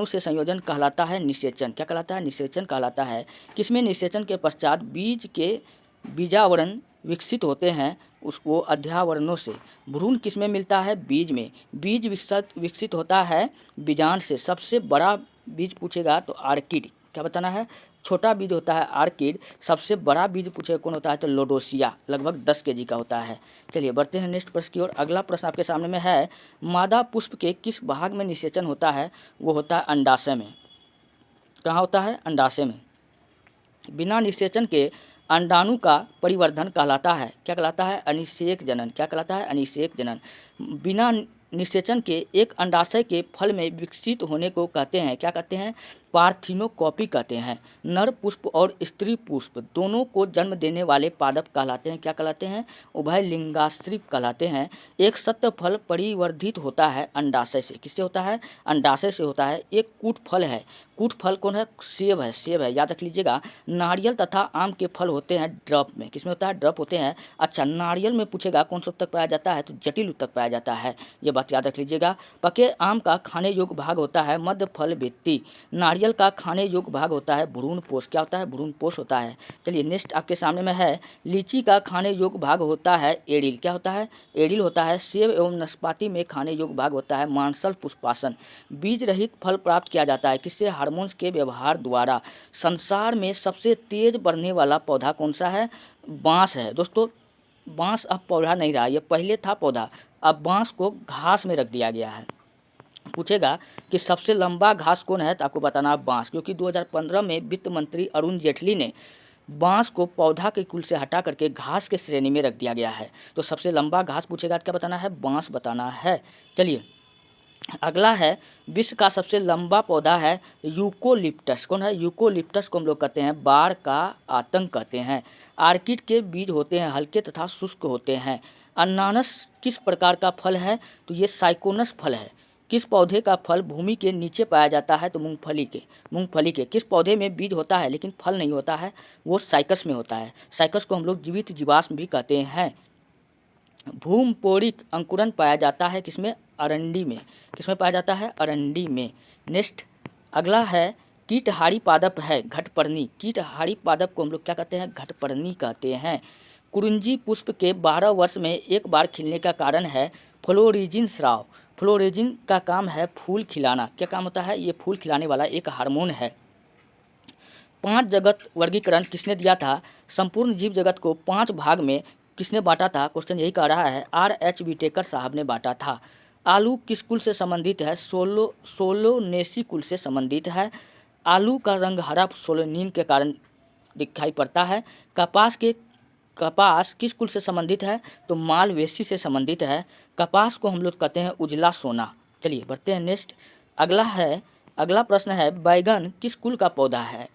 से संयोजन कहलाता है निषेचन। क्या कहलाता है? निषेचन कहलाता है। किसमें? निषेचन के पश्चात बीज के बीजावरण विकसित होते हैं उसको अध्यावरणों से। भ्रूण किसमें मिलता है? बीज में। बीज विकसित होता है बीजांड से। सबसे बड़ा बीज पूछेगा तो आर्किड। क्या बताना है? छोटा बीज होता है आर्किड। सबसे बड़ा बीज पूछेगा कौन होता है? तो लोडोसिया, लगभग 10 kg का होता है। चलिए बढ़ते हैं नेक्स्ट प्रश्न की ओर। अगला प्रश्न आपके सामने में है मादा पुष्प के किस भाग में निषेचन होता है? वो होता है अंडाशय में। कहाँ होता है? अंडाशय में। बिना निषेचन के अंडाणु का परिवर्धन कहलाता है क्या कहलाता है? अनिषेक जनन। क्या कहलाता है? अनिषेक जनन। बिना निषेचन के एक अंडाशय के फल में विकसित होने को कहते हैं क्या कहते हैं? पार्थिनोकॉपी कहते हैं। नर पुष्प और स्त्री पुष्प दोनों को जन्म देने वाले पादप कहलाते हैं क्या कहलाते हैं? उभय लिंगाश्रित कहलाते हैं। एक सत्य फल परिवर्धित होता है अंडाशय से। किससे होता है? अंडाशय से होता है। एक कूट फल है। कूट फल कौन है? सेब है। सेब है, याद रख लीजिएगा। नारियल तथा आम के फल होते हैं ड्रप में। किसमें होता है? ड्रप होते हैं। अच्छा, नारियल में पूछेगा कौन सा उत्तक पाया जाता है? तो जटिल उत्तक पाया जाता है। ये बात याद रख लीजिएगा। पके आम का खाने योग्य भाग होता है मध्य फल भित्ति। नारियल का खाने योग्य भाग होता है भ्रूणपोष। क्या होता है? भ्रूणपोष होता है। चलिए नेक्स्ट आपके सामने में है लीची का खाने योग्य भाग होता है एड़िल। क्या होता है? एड़िल होता है। सेब एवं नाशपाती में खाने योग्य भाग होता है मांसल पुष्पासन। बीज रहित फल प्राप्त किया जाता है किससे? हार्मोन्स के व्यवहार द्वारा। संसार में सबसे तेज बढ़ने वाला पौधा कौन सा है? बांस है। दोस्तों बांस अब पौधा नहीं रहा, ये पहले था पौधा, अब बांस को घास में रख दिया गया है। पूछेगा कि सबसे लंबा घास कौन है? तो आपको बताना है बांस, क्योंकि 2015 में वित्त मंत्री अरुण जेटली ने बांस को पौधा के कुल से हटा करके घास के श्रेणी में रख दिया गया है। तो सबसे लंबा घास पूछेगा तो क्या बताना है? बांस बताना है। चलिए अगला है विश्व का सबसे लंबा पौधा है यूकोलिप्टस। कौन है? यूकोलिप्टस को हम लोग कहते हैं बाढ़ का आतंक कहते हैं। आर्किड के बीज होते हैं हल्के तथा शुष्क होते हैं। अनानास किस प्रकार का फल है? तो ये साइकोनस फल है। किस पौधे का फल भूमि के नीचे पाया जाता है? तो मूंगफली के। किस पौधे में बीज होता है लेकिन फल नहीं होता है? वो साइकस में होता है। साइकस को हम लोग जीवित जीवाश्म भी कहते हैं। भूमपोरिक अंकुरन पाया जाता है किसमें? अरंडी में। किसमें पाया जाता है? अरंडी में। नेक्स्ट अगला है कीटहारी पादप है घटपर्णी। कीटहारी पादप को हम लोग क्या कहते हैं? घटपर्णी कहते हैं। कुरुंजी पुष्प के 12 वर्ष में एक बार खिलने का कारण है फ्लोरिजिन स्राव। फ्लोरिजिन का काम है फूल खिलाना। क्या काम होता है? ये फूल खिलाने वाला एक हार्मोन है। 5 जगत वर्गीकरण किसने दिया था? संपूर्ण जीव जगत को 5 भाग में किसने बांटा था? क्वेश्चन यही कह रहा है, R.H. विटेकर साहब ने बांटा था। आलू किस कुल से संबंधित है? सोलोनेसी कुल से संबंधित है। आलू का रंग हरा सोलोनिन के कारण दिखाई पड़ता है। कपास किस कुल से संबंधित है? तो मालवेसी से संबंधित है। कपास को हम लोग कहते हैं उजला सोना। चलिए बढ़ते हैं नेक्स्ट। अगला प्रश्न है, बैगन किस कुल का पौधा है?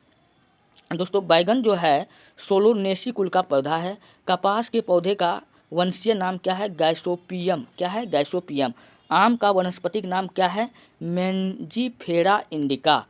दोस्तों बैगन जो है सोलोनेसी कुल का पौधा है। कपास के पौधे का वंशीय नाम क्या है? गैसोपियम। क्या है? गैसोपियम। आम का वनस्पतिक नाम क्या है? Mangifera indica.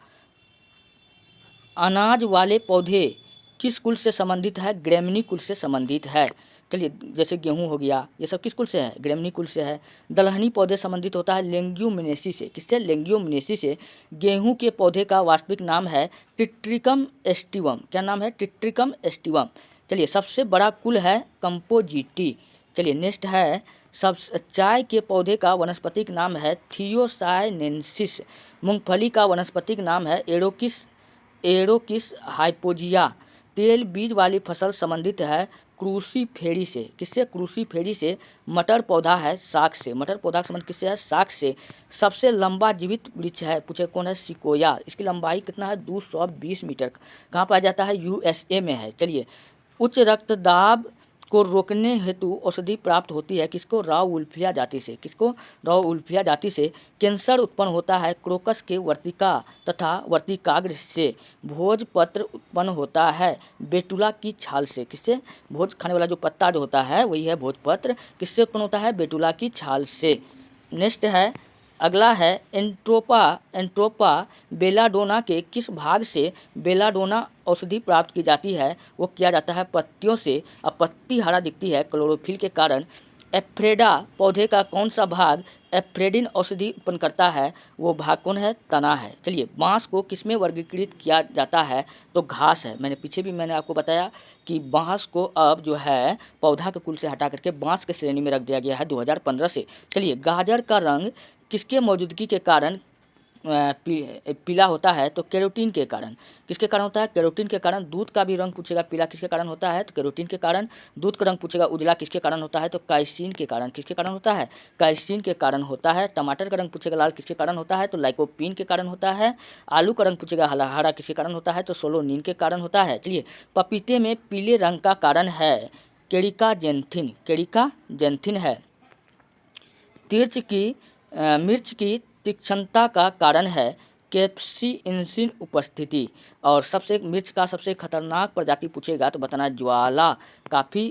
अनाज वाले पौधे किस कुल से संबंधित है? ग्रेमिनी कुल से संबंधित है। चलिए जैसे गेहूं हो गया, ये सब किस कुल से है? ग्रेमिनी कुल से है। दलहनी पौधे संबंधित होता है लेग्यूमिनेसी से। किससे? लेग्यूमिनेसी से। गेहूं के पौधे का वास्तविक नाम है टिट्रिकम एस्टिवम। क्या नाम है? टिट्रिकम एस्टिवम। चलिए सबसे बड़ा कुल है कंपोजिटी। चलिए नेक्स्ट है, सब चाय के पौधे का वनस्पतिक नाम है थियोसाइनेंसिस। मूंगफली का वनस्पतिक नाम है एरोकिस हाइपोजिया। तेल बीज वाली फसल संबंधित है क्रूसीफेरी से। किससे? क्रूसीफेरी से। मटर पौधा है साग से। मटर पौधा का संबंध किससे है? साग से। सबसे लंबा जीवित वृक्ष है, पूछे कौन है? सिकोया। इसकी लंबाई कितना है? 220 मीटर। कहाँ पाया जाता है? USA में है। चलिए, उच्च रक्तदाब को रोकने हेतु औषधि प्राप्त होती है किसको? राउवुल्फिया जाति से। किसको? राउवुल्फिया जाति से। कैंसर उत्पन्न होता है क्रोकस के वर्तिका तथा वर्तिकाग्र से। भोजपत्र उत्पन्न होता है बेटुला की छाल से। किससे? भोज खाने वाला जो पत्ता जो होता है वही है भोजपत्र। किससे उत्पन्न होता है? बेटुला की छाल से। नेक्स्ट है, अगला है एंट्रोपा बेलाडोना के किस भाग से बेलाडोना औषधि प्राप्त की जाती है? वो किया जाता है पत्तियों से। अब पत्ती हरा दिखती है क्लोरोफिल के कारण। एफ्रेडा पौधे का कौन सा भाग एफ्रेडिन औषधि उत्पन्न करता है? वो भाग कौन है? तना है। चलिए, बांस को किसमें वर्गीकृत किया जाता है? तो घास है। मैंने आपको बताया कि बांस को अब जो है पौधा के कुल से हटा करके बांस के श्रेणी में रख दिया गया है 2015 से। चलिए, गाजर का रंग किसके मौजूदगी के कारण पीला होता है? तो कैरोटीन के कारण। किसके कारण होता है? कैरोटीन के कारण। दूध का भी रंग पूछेगा पीला किसके कारण होता है? तो कैरोटीन के कारण। दूध का रंग पूछेगा उजला किसके कारण होता है? तो काइसिन के कारण। किसके कारण होता है? काइसिन के कारण होता है। टमाटर का रंग पूछेगा लाल किसके कारण होता है? तो लाइकोपीन के कारण होता है। आलू का रंग पूछेगा हरा किसके कारण होता है? तो सोलोनिन के कारण होता है। चलिए, पपीते में पीले रंग का कारण है केरिका जेंथिन है। मिर्च की तीक्ष्णता का कारण है कैप्सिइन उपस्थिति। और मिर्च का सबसे खतरनाक प्रजाति पूछेगा तो बताना ज्वाला। काफ़ी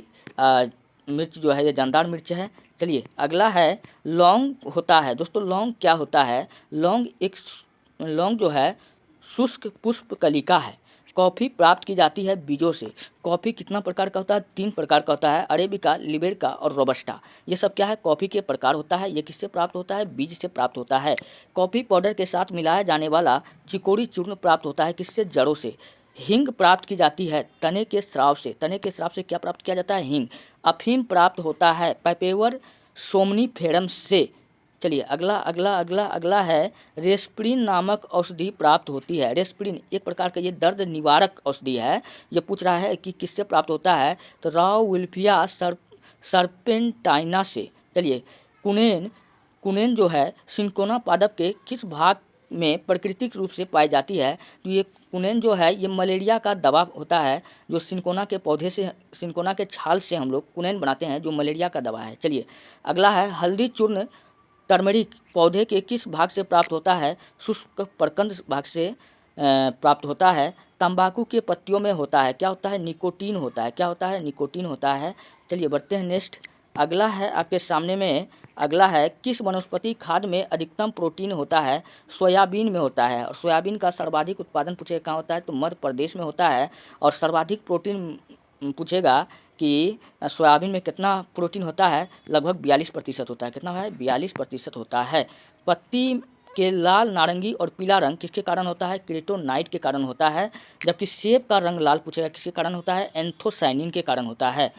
मिर्च जो है ये जानदार मिर्च है। चलिए, अगला है, लौंग होता है। दोस्तों लौंग क्या होता है? लौंग जो है शुष्क पुष्प कलिका है। कॉफ़ी प्राप्त की जाती है बीजों से। कॉफ़ी कितना प्रकार का होता है? 3 प्रकार का होता है, अरेबिका, लिबेरिका और रोबस्टा। ये सब क्या है? कॉफ़ी के प्रकार होता है। ये किससे प्राप्त होता है? बीज से प्राप्त होता है। कॉफ़ी पाउडर के साथ मिलाया जाने वाला चिकोरी चूर्ण प्राप्त होता है किससे? जड़ों से। हींग प्राप्त की जाती है तने के स्राव से। तने के स्राव से क्या प्राप्त किया जाता है? हींग। अफीम प्राप्त होता है पैपेवर सोमनीफेरम से। चलिए, अगला है, रेस्पिरिन नामक औषधि प्राप्त होती है। रेस्पिरिन एक प्रकार का ये दर्द निवारक औषधि है। ये पूछ रहा है कि किससे प्राप्त होता है? तो राउवुल्फिया सर्पेंटाइना से। चलिए, कुनेन जो है सिंकोना पादप के किस भाग में प्राकृतिक रूप से पाई जाती है? तो ये कुनेन जो है ये मलेरिया का दवा होता है, जो सिंकोना के छाल से हम लोग कुनेन बनाते हैं, जो मलेरिया का दवा है। चलिए, अगला है, हल्दी चूर्ण टर्मरिक पौधे के किस भाग से प्राप्त होता है? शुष्क प्रकंद भाग से प्राप्त होता है। तंबाकू के पत्तियों में होता है क्या होता है? निकोटीन होता है। क्या होता है? निकोटीन होता है। चलिए बढ़ते हैं नेक्स्ट। अगला है आपके सामने में, अगला है, किस वनस्पति खाद्य में अधिकतम प्रोटीन होता है? सोयाबीन में होता है। और सोयाबीन का सर्वाधिक उत्पादन पूछेगा कहाँ होता है? तो मध्य प्रदेश में होता है। और सर्वाधिक प्रोटीन पूछेगा कि सोयाबीन में कितना प्रोटीन होता है? लगभग 42% होता है। कितना है? 42% होता है। पत्ती के लाल, नारंगी और पीला रंग किसके कारण होता है? केराटिनोइड के कारण होता है। जबकि सेब का रंग लाल पूछेगा किसके कारण होता है? एंथोसायनिन के कारण होता है।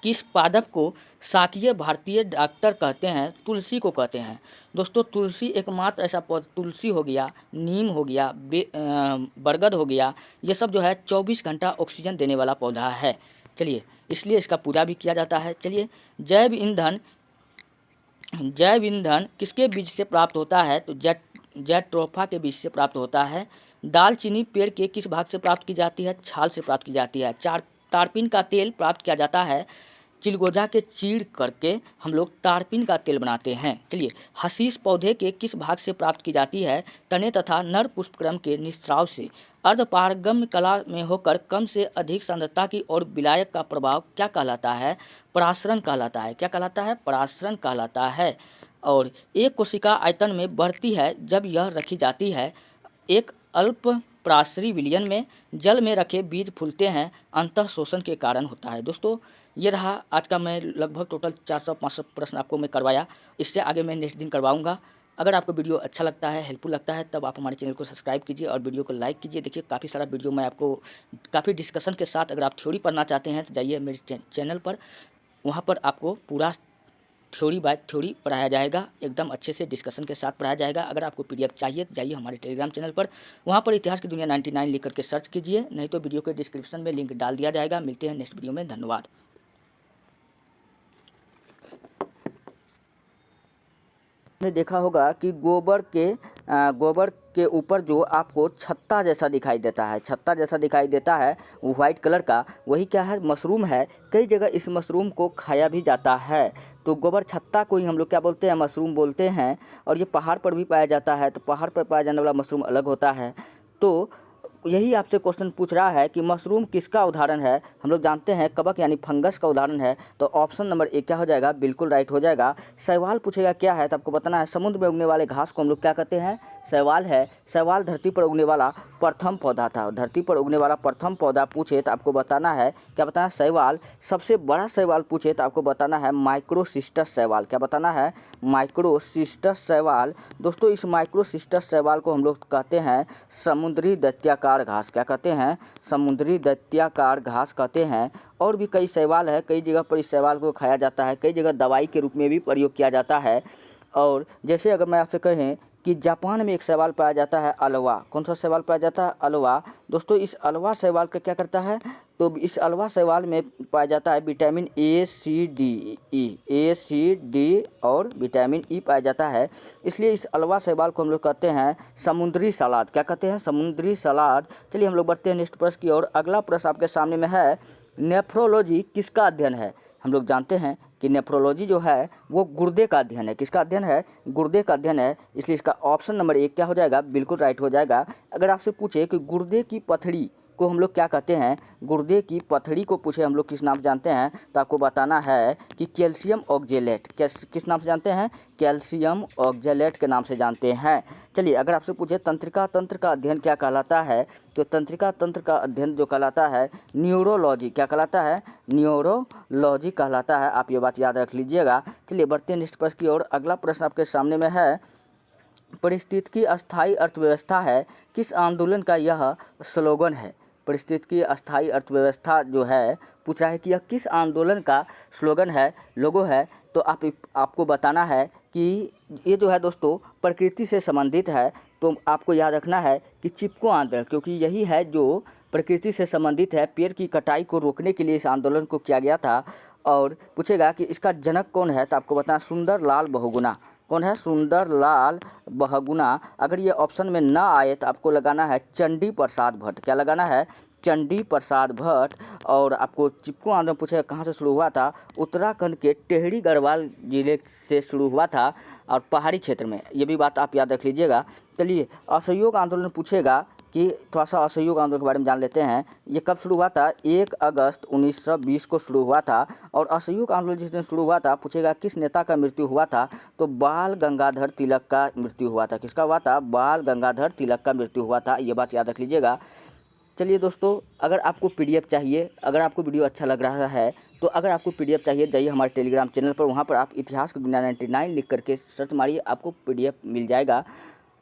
किस पादप को शाकीय भारतीय डॉक्टर कहते हैं? तुलसी को कहते हैं। दोस्तों तुलसी एकमात्र ऐसा पौधा, तुलसी हो गया, नीम हो गया, बरगद हो गया, ये सब जो है 24 घंटा ऑक्सीजन देने वाला पौधा है। चलिए, इसलिए इसका पूजा भी किया जाता है। चलिए, जैव ईंधन किसके बीज से प्राप्त होता है? तो जैट्रोफा के बीज से प्राप्त होता है। दालचीनी पेड़ के किस भाग से प्राप्त की जाती है? छाल से प्राप्त की जाती है। तारपीन का तेल प्राप्त किया जाता है चिलगोजा के चीड़ करके हम लोग तारपीन का तेल बनाते हैं। चलिए, हशीश पौधे के किस भाग से प्राप्त की जाती है? तने तथा नर पुष्पक्रम के निस्राव से। अर्धपारगम्य कला में होकर कम से अधिक सांद्रता की और विलायक का प्रभाव क्या कहलाता है? परासरण कहलाता है। क्या कहलाता है? परासरण कहलाता है। और एक कोशिका आयतन में बढ़ती है जब यह रखी जाती है एक अल्प प्रासरी विलयन में। जल में रखे बीज फूलते हैं, अंतः शोषण के कारण होता है। दोस्तों ये रहा आज का, मैं लगभग टोटल 400-500 प्रश्न आपको मैं करवाया। इससे आगे मैं नेक्स्ट दिन करवाऊंगा। अगर आपको वीडियो अच्छा लगता है, हेल्पफुल लगता है, तब आप हमारे चैनल को सब्सक्राइब कीजिए और वीडियो को लाइक कीजिए। देखिए काफ़ी सारा वीडियो मैं आपको काफ़ी डिस्कशन के साथ, अगर आप थ्योरी पढ़ना चाहते हैं तो जाइए मेरे चैनल पर, वहाँ पर आपको पूरा थ्योरी बाय थ्योरी पढ़ाया जाएगा, एकदम अच्छे से डिस्कशन के साथ पढ़ाया जाएगा। अगर आपको पीडीएफ चाहिए तो जाइए हमारे टेलीग्राम चैनल पर, वहाँ पर इतिहास की दुनिया 99 लिख करके सर्च कीजिए, नहीं तो वीडियो के डिस्क्रिप्शन में लिंक डाल दिया जाएगा। मिलते हैं नेक्स्ट वीडियो में, धन्यवाद। आपने देखा होगा कि गोबर के ऊपर जो आपको छत्ता जैसा दिखाई देता है, छत्ता जैसा दिखाई देता है वो वाइट कलर का, वही क्या है? मशरूम है। कई जगह इस मशरूम को खाया भी जाता है। तो गोबर छत्ता को ही हम लोग क्या बोलते हैं? मशरूम बोलते हैं। और ये पहाड़ पर भी पाया जाता है, तो पहाड़ पर पाया जाने वाला मशरूम अलग होता है। तो यही आपसे क्वेश्चन पूछ रहा है कि मशरूम किसका उदाहरण है? हम लोग जानते हैं कवक यानी फंगस का उदाहरण है। तो ऑप्शन नंबर ए क्या हो जाएगा? बिल्कुल राइट हो जाएगा। शैवाल पूछेगा क्या है, तो आपको बताना है समुद्र में उगने वाले घास को हम लोग क्या कहते हैं? शैवाल है। शैवाल धरती पर उगने वाला प्रथम पौधा था। धरती पर उगने वाला प्रथम पौधा पूछे तो आपको बताना है, क्या बताना? शैवाल। सबसे बड़ा शैवाल पूछे तो आपको बताना है माइक्रोसिस्टस शैवाल। क्या बताना है? माइक्रोसिस्टस शैवाल। दोस्तों इस माइक्रोसिस्टस शैवाल को हम लोग कहते हैं समुद्री दैत्याकार घास। क्या कहते हैं? समुद्री दैत्याकार घास कहते हैं। और भी कई शैवाल है, कई जगह पर इस शैवाल को खाया जाता है, कई जगह दवाई के रूप में भी प्रयोग किया जाता है। और जैसे अगर मैं आपसे कहें कि जापान में एक शैवाल पाया जाता है अलवा। कौन सा शैवाल पाया जाता है? अलवा। दोस्तों इस अलवा शैवाल का क्या करता है? तो इस अलवा शैवाल में पाया जाता है विटामिन ए, सी, डी और विटामिन ई पाया जाता है। इसलिए इस अलवा शैवाल को हम लोग कहते हैं समुद्री सलाद। क्या कहते हैं? समुद्री सलाद। चलिए हम लोग बढ़ते हैं नेक्स्ट प्रश्न की ओर। अगला प्रश्न आपके सामने में है, नेफ्रोलॉजी किसका अध्ययन है? हम लोग जानते हैं कि नेफ्रोलॉजी जो है वो गुर्दे का अध्ययन है। किसका अध्ययन है? गुर्दे का अध्ययन है। इसलिए इसका ऑप्शन नंबर 1 क्या हो जाएगा? बिल्कुल राइट हो जाएगा। अगर आपसे पूछे कि गुर्दे की पथड़ी को हम लोग क्या कहते हैं? गुर्दे की पथड़ी को पूछे हम लोग किस नाम से जानते हैं, तो आपको बताना है कि कैल्शियम ऑक्जेलेट। किस नाम से जानते हैं? कैल्शियम ऑक्जेलेट के नाम से जानते हैं। चलिए अगर आपसे पूछे तंत्रिका तंत्र का अध्ययन क्या कहलाता है, तो तंत्रिका तंत्र का अध्ययन जो कहलाता है न्यूरोलॉजी। क्या कहलाता है? न्यूरोलॉजी कहलाता है। आप ये बात याद रख लीजिएगा। चलिए बढ़ते हैं नेक्स्ट प्रश्न की ओर। अगला प्रश्न आपके सामने में है, पारिस्थितिकी अस्थायी अर्थव्यवस्था है किस आंदोलन का यह स्लोगन है? पारिस्थितिकी अस्थायी अर्थव्यवस्था जो है पूछ रहा है कि यह किस आंदोलन का स्लोगन है, लोगो है। तो आपको बताना है कि ये जो है दोस्तों प्रकृति से संबंधित है। तो आपको याद रखना है कि चिपको आंदोलन, क्योंकि यही है जो प्रकृति से संबंधित है। पेड़ की कटाई को रोकने के लिए इस आंदोलन को किया गया था। और पूछेगा कि इसका जनक कौन है, तो आपको बताना सुंदर लाल बहुगुणा। कौन है? सुंदर लाल बहुगुणा। अगर ये ऑप्शन में ना आए तो आपको लगाना है चंडी प्रसाद भट्ट। क्या लगाना है? चंडी प्रसाद भट्ट। और आपको चिपको आंदोलन पूछेगा कहाँ से शुरू हुआ था, उत्तराखंड के टेहरी गढ़वाल जिले से शुरू हुआ था और पहाड़ी क्षेत्र में। ये भी बात आप याद रख लीजिएगा। चलिए असहयोग आंदोलन पूछेगा कि थोड़ा सा असहयोग आंदोलन के बारे में जान लेते हैं। ये कब शुरू हुआ था? 1 अगस्त 1920 को शुरू हुआ था। और असहयोग आंदोलन जिस दिन शुरू हुआ था पूछेगा किस नेता का मृत्यु हुआ था, तो बाल गंगाधर तिलक का मृत्यु हुआ था। किसका हुआ था? बाल गंगाधर तिलक का मृत्यु हुआ था। ये बात याद रख लीजिएगा। चलिए दोस्तों अगर आपको पीडीएफ चाहिए, अगर आपको वीडियो अच्छा लग रहा है तो अगर आपको पीडीएफ चाहिए जाइए हमारे टेलीग्राम चैनल पर, वहाँ पर आप इतिहास की दुनिया 99 लिख करके सर्च मारिए, आपको पीडीएफ मिल जाएगा।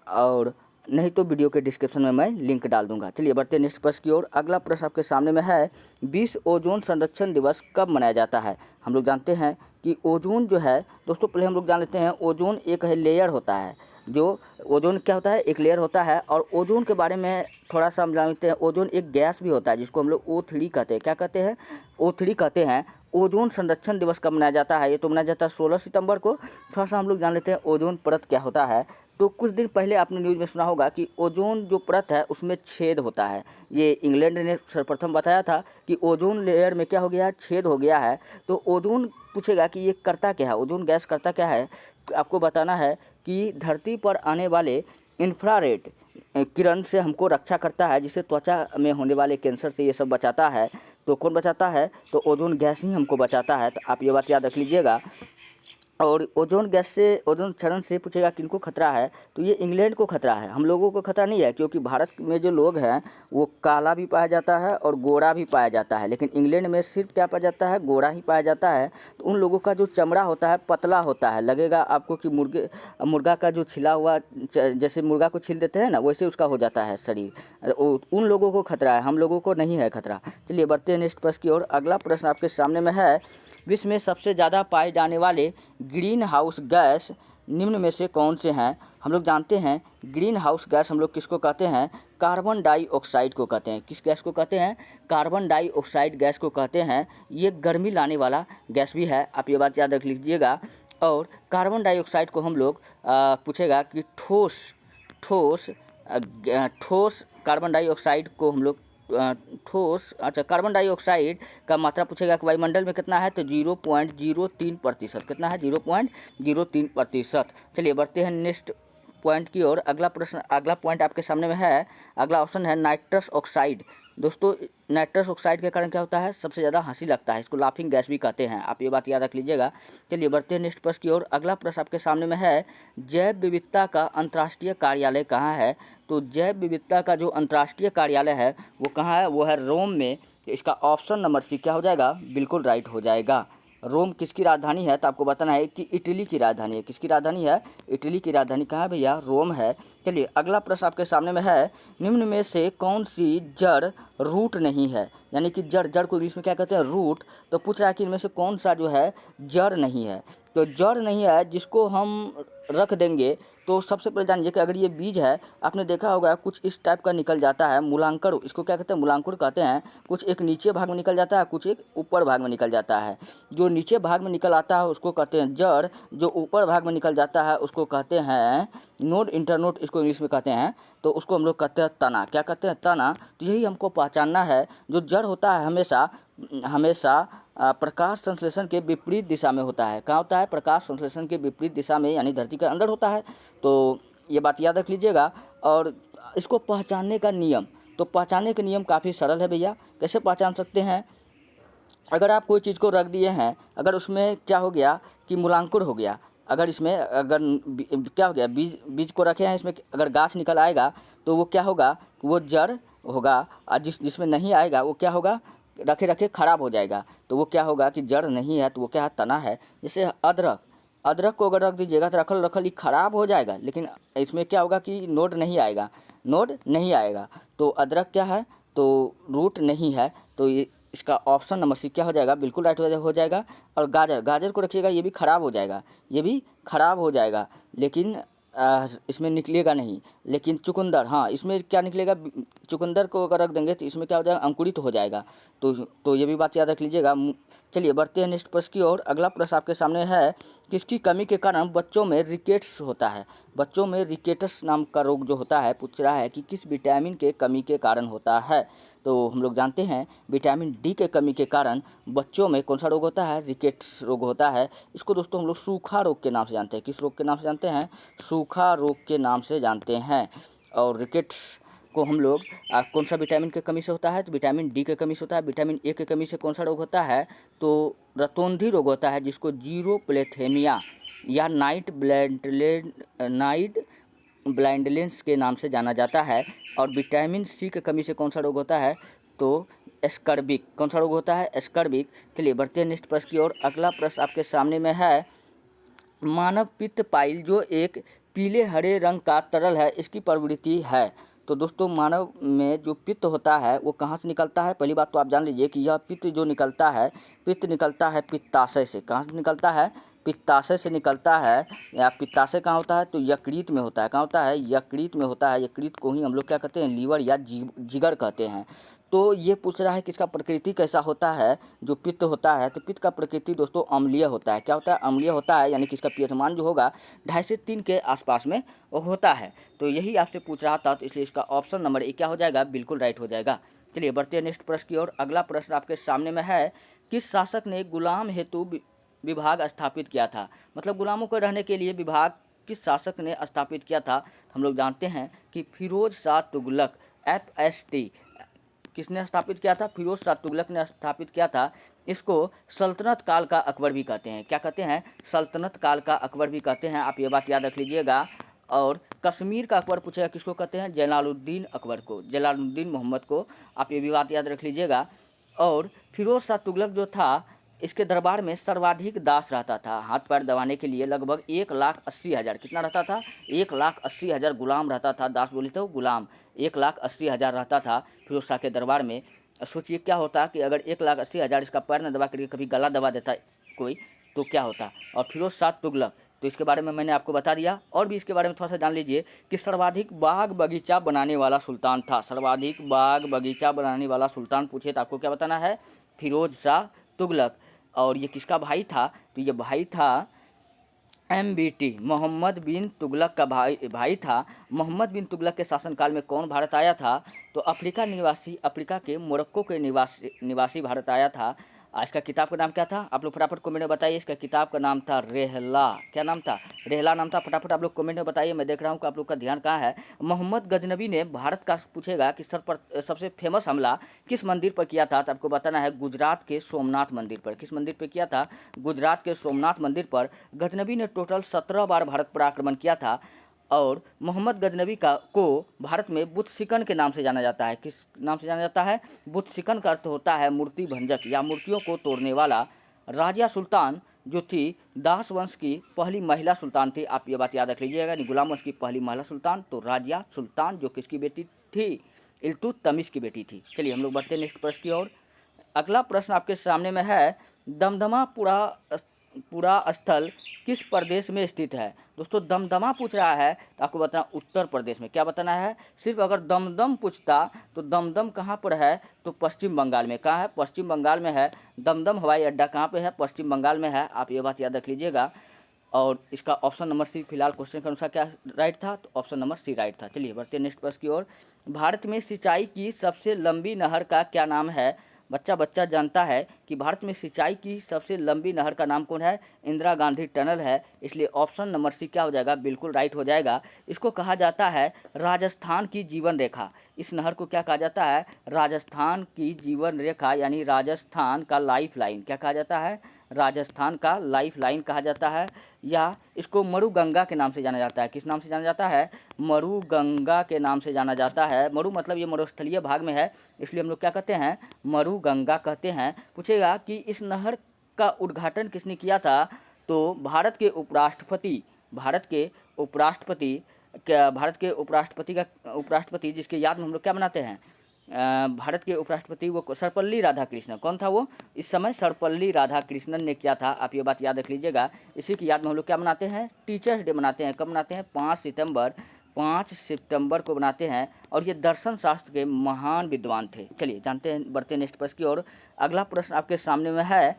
और नहीं तो वीडियो के डिस्क्रिप्शन में मैं लिंक डाल दूंगा। चलिए बढ़ते हैं नेक्स्ट प्रश्न की ओर। अगला प्रश्न आपके सामने में है, विश्व ओजोन संरक्षण दिवस कब मनाया जाता है? हम लोग जानते हैं कि ओजोन जो है दोस्तों, पहले हम लोग जान लेते हैं ओजोन एक है लेयर होता है। जो ओजोन क्या होता है? एक लेयर होता है। और ओजोन के बारे में थोड़ा सा हम जानते हैं, ओजोन एक गैस भी होता है जिसको हम लोग O3 कहते हैं। क्या कहते हैं? O3 कहते हैं। ओजोन संरक्षण दिवस कब मनाया जाता है? ये तो मनाया जाता है 16 सितंबर को। थोड़ा सा हम लोग जान लेते हैं ओजोन परत क्या होता है। तो कुछ दिन पहले आपने न्यूज़ में सुना होगा कि ओजोन जो परत है उसमें छेद होता है। ये इंग्लैंड ने सर्वप्रथम बताया था कि ओजोन लेयर में क्या हो गया है? छेद हो गया है। तो ओजोन पूछेगा कि ये करता क्या है, ओजोन गैस करता क्या है? आपको बताना है कि धरती पर आने वाले इंफ्रारेड किरण से हमको रक्षा करता है, जिससे त्वचा में होने वाले कैंसर से ये सब बचाता है। तो कौन बचाता है? तो ओजोन गैस ही हमको बचाता है। तो आप ये बात याद रख लीजिएगा। और ओजोन गैस से, ओजोन क्षरण से पूछेगा किनको खतरा है? तो ये इंग्लैंड को खतरा है, हम लोगों को खतरा नहीं है, क्योंकि भारत में जो लोग हैं वो काला भी पाया जाता है और गोरा भी पाया जाता है। लेकिन इंग्लैंड में सिर्फ क्या पाया जाता है? गोरा ही पाया जाता है। तो उन लोगों का जो चमड़ा होता है पतला होता है, लगेगा आपको कि मुर्गा का जो छिला हुआ, जैसे मुर्गा को छील देते हैं ना, वैसे उसका हो जाता है शरीर। उन लोगों को खतरा है, हम लोगों को नहीं है खतरा। चलिए बढ़ते हैं नेक्स्ट प्रश्न की ओर। अगला प्रश्न आपके सामने में है, विश्व में सबसे ज़्यादा पाए जाने वाले ग्रीन हाउस गैस निम्न में से कौन से हैं? हम लोग जानते हैं ग्रीन हाउस गैस हम लोग किसको कहते हैं? कार्बन डाइऑक्साइड को कहते हैं। किस गैस को कहते हैं? कार्बन डाइऑक्साइड गैस को कहते हैं। ये गर्मी लाने वाला गैस भी है, आप ये बात याद रख लीजिएगा। और कार्बन डाइऑक्साइड को हम लोग पूछेगा कि ठोस कार्बन डाइऑक्साइड को हम लोग कार्बन डाइऑक्साइड का मात्रा पूछेगा कि वायुमंडल में कितना है? तो 0.03%। कितना है? 0.03%। चलिए बढ़ते हैं नेक्स्ट पॉइंट की ओर। अगला प्रश्न, अगला पॉइंट आपके सामने में है। अगला ऑप्शन है नाइट्रस ऑक्साइड। दोस्तों नाइट्रस ऑक्साइड के कारण क्या होता है? सबसे ज़्यादा हंसी लगता है, इसको लाफिंग गैस भी कहते हैं, आप ये बात याद रख लीजिएगा। चलिए बढ़ते हैं नेक्स्ट प्रश्न की ओर। अगला प्रश्न आपके सामने में है, जैव विविधता का अंतर्राष्ट्रीय कार्यालय कहाँ है? तो जैव विविधता का जो अंतर्राष्ट्रीय कार्यालय है वो कहाँ है? वो है रोम में। इसका ऑप्शन नंबर सी क्या हो जाएगा? बिल्कुल राइट हो जाएगा। रोम किसकी राजधानी है? तो आपको बताना है कि इटली की राजधानी है। किसकी राजधानी है? इटली की राजधानी कहाँ है भैया? रोम है। चलिए अगला प्रश्न आपके सामने में है, निम्न में से कौन सी जड़ रूट नहीं है? यानी कि जड़ को इंग्लिश में क्या कहते हैं? रूट। तो पूछ रहा है कि इनमें से कौन सा जो है जड़ नहीं है? तो जड़ नहीं है जिसको हम रख देंगे तो सबसे पहले जानिए कि अगर ये बीज है, आपने देखा होगा कुछ इस टाइप का निकल जाता है, मूलांकुर, इसको क्या कहते हैं? मूलांकुर कहते हैं। कुछ एक नीचे भाग में निकल जाता है, कुछ एक ऊपर भाग में निकल जाता है। जो नीचे भाग में निकल आता है उसको कहते हैं जड़, जो ऊपर भाग में निकल जाता है उसको कहते हैं नोड, इंटरनोड इसको इंग्लिश में कहते हैं। तो उसको हम लोग कहते हैं तना। क्या कहते हैं? तना। तो यही हमको पहचानना है। जो जड़ होता है हमेशा प्रकाश संश्लेषण के विपरीत दिशा में होता है। कहाँ होता है? प्रकाश संश्लेषण के विपरीत दिशा में, यानी धरती के अंदर होता है। तो ये बात याद रख लीजिएगा। और इसको पहचानने का नियम, तो पहचानने के नियम काफ़ी सरल है भैया। कैसे पहचान सकते हैं? अगर आप कोई चीज़ को रख दिए हैं, अगर उसमें क्या हो गया कि मूलांकुर हो गया, अगर इसमें क्या हो गया, बीज को रखे हैं, इसमें अगर गाछ निकल आएगा तो वो क्या होगा? वो जड़ होगा। और जिसमें नहीं आएगा वो क्या होगा? रखे रखे खराब हो जाएगा। तो वो क्या होगा कि जड़ नहीं है, तो वो क्या है? तना है। जैसे अदरक को अगर रख दीजिएगा तो रखल ही खराब हो जाएगा, लेकिन इसमें क्या होगा कि नोड नहीं आएगा। तो अदरक क्या है? तो रूट नहीं है। तो ये इसका ऑप्शन नंबर सी क्या हो जाएगा? बिल्कुल राइट हो जाएगा। और गाजर को रखिएगा, ये भी खराब हो जाएगा, लेकिन इसमें निकलेगा नहीं। लेकिन चुकंदर, हाँ इसमें क्या निकलेगा? चुकंदर को अगर रख देंगे तो इसमें क्या हो जाएगा? अंकुरित हो जाएगा। तो ये भी बात याद रख लीजिएगा। चलिए बढ़ते हैं नेक्स्ट प्रश्न की ओर। अगला प्रश्न आपके सामने है, किसकी कमी के कारण बच्चों में रिकेट्स होता है? बच्चों में रिकेट्स नाम का रोग जो होता है, पूछ रहा है कि किस विटामिन के कमी के कारण होता है? तो हम लोग जानते हैं विटामिन डी के कमी के कारण बच्चों में कौन सा रोग होता है? रिकेट्स रोग होता है। इसको दोस्तों हम लोग सूखा रोग के नाम से जानते हैं। किस रोग के नाम से जानते हैं? सूखा रोग के नाम से जानते हैं। और रिकेट्स को हम लोग कौन सा विटामिन के कमी से होता है? तो विटामिन डी के कमी से होता है। विटामिन ए के कमी से कौन सा रोग होता है? तो रतौंधी रोग होता है, जिसको जीरोप्लेथेमिया या नाइट ब्लाइंडनेस के नाम से जाना जाता है। और विटामिन सी की कमी से कौन सा रोग होता है? तो स्कर्विक। कौन सा रोग होता है? स्कर्विक। चलिए बढ़ते हैं नेक्स्ट प्रश्न की ओर। अगला प्रश्न आपके सामने में है, मानव पित्त पाइल जो एक पीले हरे रंग का तरल है, इसकी प्रवृत्ति है। तो दोस्तों मानव में जो पित्त होता है वो कहाँ से निकलता है? पहली बात तो आप जान लीजिए कि यह पित्त जो निकलता है, पित्त निकलता है पित्ताशय से। कहाँ से निकलता है? पित्ताशय से निकलता है। या पित्ताशय कहाँ होता है? तो यकृत में होता है। कहाँ होता है? यकृत में होता है। यकृत को ही हम लोग क्या कहते हैं? लीवर या जिगर कहते हैं। तो ये पूछ रहा है कि इसका प्रकृति कैसा होता है? जो पित्त होता है तो पित्त का प्रकृति दोस्तों अम्लीय होता है। क्या होता है? अम्लीय होता है, यानी कि इसका पीएच मान जो होगा 2.5 से 3 के आसपास में होता है। तो यही आपसे पूछ रहा था, तो इसलिए इसका ऑप्शन नंबर ए क्या हो जाएगा? बिल्कुल राइट हो जाएगा। चलिए बढ़ते हैं नेक्स्ट प्रश्न की ओर। अगला प्रश्न आपके सामने में है, किस शासक ने गुलाम हेतु विभाग स्थापित किया था? मतलब गुलामों को रहने के लिए विभाग किस शासक ने स्थापित किया था? हम लोग जानते हैं कि फिरोज शाह तुगलक, FST किसने स्थापित किया था? फिरोज शाह तुगलक ने स्थापित किया था। इसको सल्तनत काल का अकबर भी कहते हैं। क्या कहते हैं? सल्तनत काल का अकबर भी कहते हैं। आप ये बात याद रख लीजिएगा। और कश्मीर का अकबर पूछेगा, किसको कहते हैं? जलालुद्दीन अकबर को, जलालुद्दीन मोहम्मद को। आप ये भी बात याद रख लीजिएगा। और फिरोज शाह तुगलक जो था, इसके दरबार में सर्वाधिक दास रहता था। हाथ पैर दबाने के लिए लगभग 1,80,000, कितना रहता था? 1,80,000 गुलाम रहता था। दास बोले तो गुलाम 1,80,000 रहता था फिरोज शाह के दरबार में। सोचिए क्या होता कि अगर 1,80,000 इसका पैर न दबा करके कभी गला दबा देता कोई, तो क्या होता? और फिरोज शाह तुगलक, तो इसके बारे में मैंने आपको बता दिया। और भी इसके बारे में थोड़ा सा जान लीजिए कि सर्वाधिक बाग बगीचा बनाने वाला सुल्तान था। सर्वाधिक बाग बगीचा बनाने वाला सुल्तान पूछे तो आपको क्या बताना है? फिरोज शाह तुगलक। और ये किसका भाई था? तो ये भाई था MBT, मोहम्मद बिन तुगलक का भाई था। मोहम्मद बिन तुगलक के शासनकाल में कौन भारत आया था? तो अफ्रीका के मोरक्को के निवासी भारत आया था। इसका किताब का नाम क्या था? आप लोग फटाफट कमेंट में बताइए। इसका किताब का नाम था रेहला। क्या नाम था? रेहला नाम था। फटाफट आप लोग कमेंट में बताइए। मैं देख रहा हूँ कि आप लोग का ध्यान कहाँ है। मोहम्मद गजनबी ने भारत का पूछेगा कि सबसे फेमस हमला किस मंदिर पर किया था? तो आपको बताना है गुजरात के सोमनाथ मंदिर पर। किस मंदिर पर किया था? गुजरात के सोमनाथ मंदिर पर। गजनबी ने टोटल 17 बार भारत पर आक्रमण किया था। और मोहम्मद गजनबी को भारत में बुत सिकन के नाम से जाना जाता है। किस नाम से जाना जाता है? बुत सिकन का अर्थ होता है मूर्ति भंजक या मूर्तियों को तोड़ने वाला। राजिया सुल्तान जो थी दास वंश की पहली महिला सुल्तान थी। आप ये बात याद रख लीजिएगा, गुलाम वंश की पहली महिला सुल्तान तो राजिया सुल्तान, जो किसकी बेटी थी? इल्तुतमिश की बेटी थी। चलिए हम लोग बढ़ते हैं नेक्स्ट प्रश्न की ओर। अगला प्रश्न आपके सामने में है, दमदमा पुरा स्थल किस प्रदेश में स्थित है? दोस्तों दमदमा पूछ रहा है तो आपको बताना उत्तर प्रदेश में। क्या बताना है? सिर्फ अगर दमदम पूछता तो दमदम कहाँ पर है? तो पश्चिम बंगाल में। कहाँ है? पश्चिम बंगाल में है। दमदम हवाई अड्डा कहाँ पे है? पश्चिम बंगाल में है। आप ये बात याद रख लीजिएगा। और इसका ऑप्शन नंबर सी फिलहाल क्वेश्चन के अनुसार क्या राइट था? तो ऑप्शन नंबर सी राइट था। चलिए बढ़ते हैं नेक्स्ट प्रश्न की ओर। भारत में सिंचाई की सबसे लंबी नहर का क्या नाम है? बच्चा जानता है कि भारत में सिंचाई की सबसे लंबी नहर का नाम कौन है? इंदिरा गांधी टनल है। इसलिए ऑप्शन नंबर सी क्या हो जाएगा? बिल्कुल राइट हो जाएगा। इसको कहा जाता है राजस्थान की जीवन रेखा। इस नहर को क्या कहा जाता है? राजस्थान की जीवन रेखा, यानी राजस्थान का लाइफ लाइन। क्या कहा जाता है? राजस्थान का लाइफ लाइन कहा जाता है। या इसको मरुगंगा के नाम से जाना जाता है। किस नाम से जाना जाता है? मरुगंगा के नाम से जाना जाता है। मरु मतलब ये मरुस्थलीय भाग में है, इसलिए हम लोग क्या कहते हैं? मरुगंगा कहते हैं। पूछेगा कि इस नहर का उद्घाटन किसने किया था? तो भारत के उपराष्ट्रपति जिसके याद में हम लोग क्या मनाते हैं? भारत के उपराष्ट्रपति वो सर्वपल्ली राधाकृष्णन। कौन था वो? इस समय सर्वपल्ली राधाकृष्णन ने किया था। आप ये बात याद रख लीजिएगा। इसी की याद में हम लोग क्या मनाते हैं? टीचर्स डे मनाते हैं। कब मनाते हैं? 5 सितंबर को बनाते हैं। और ये दर्शन शास्त्र के महान विद्वान थे। चलिए जानते हैं, बढ़ते नेक्स्ट प्रश्न की ओर। अगला प्रश्न आपके सामने में है,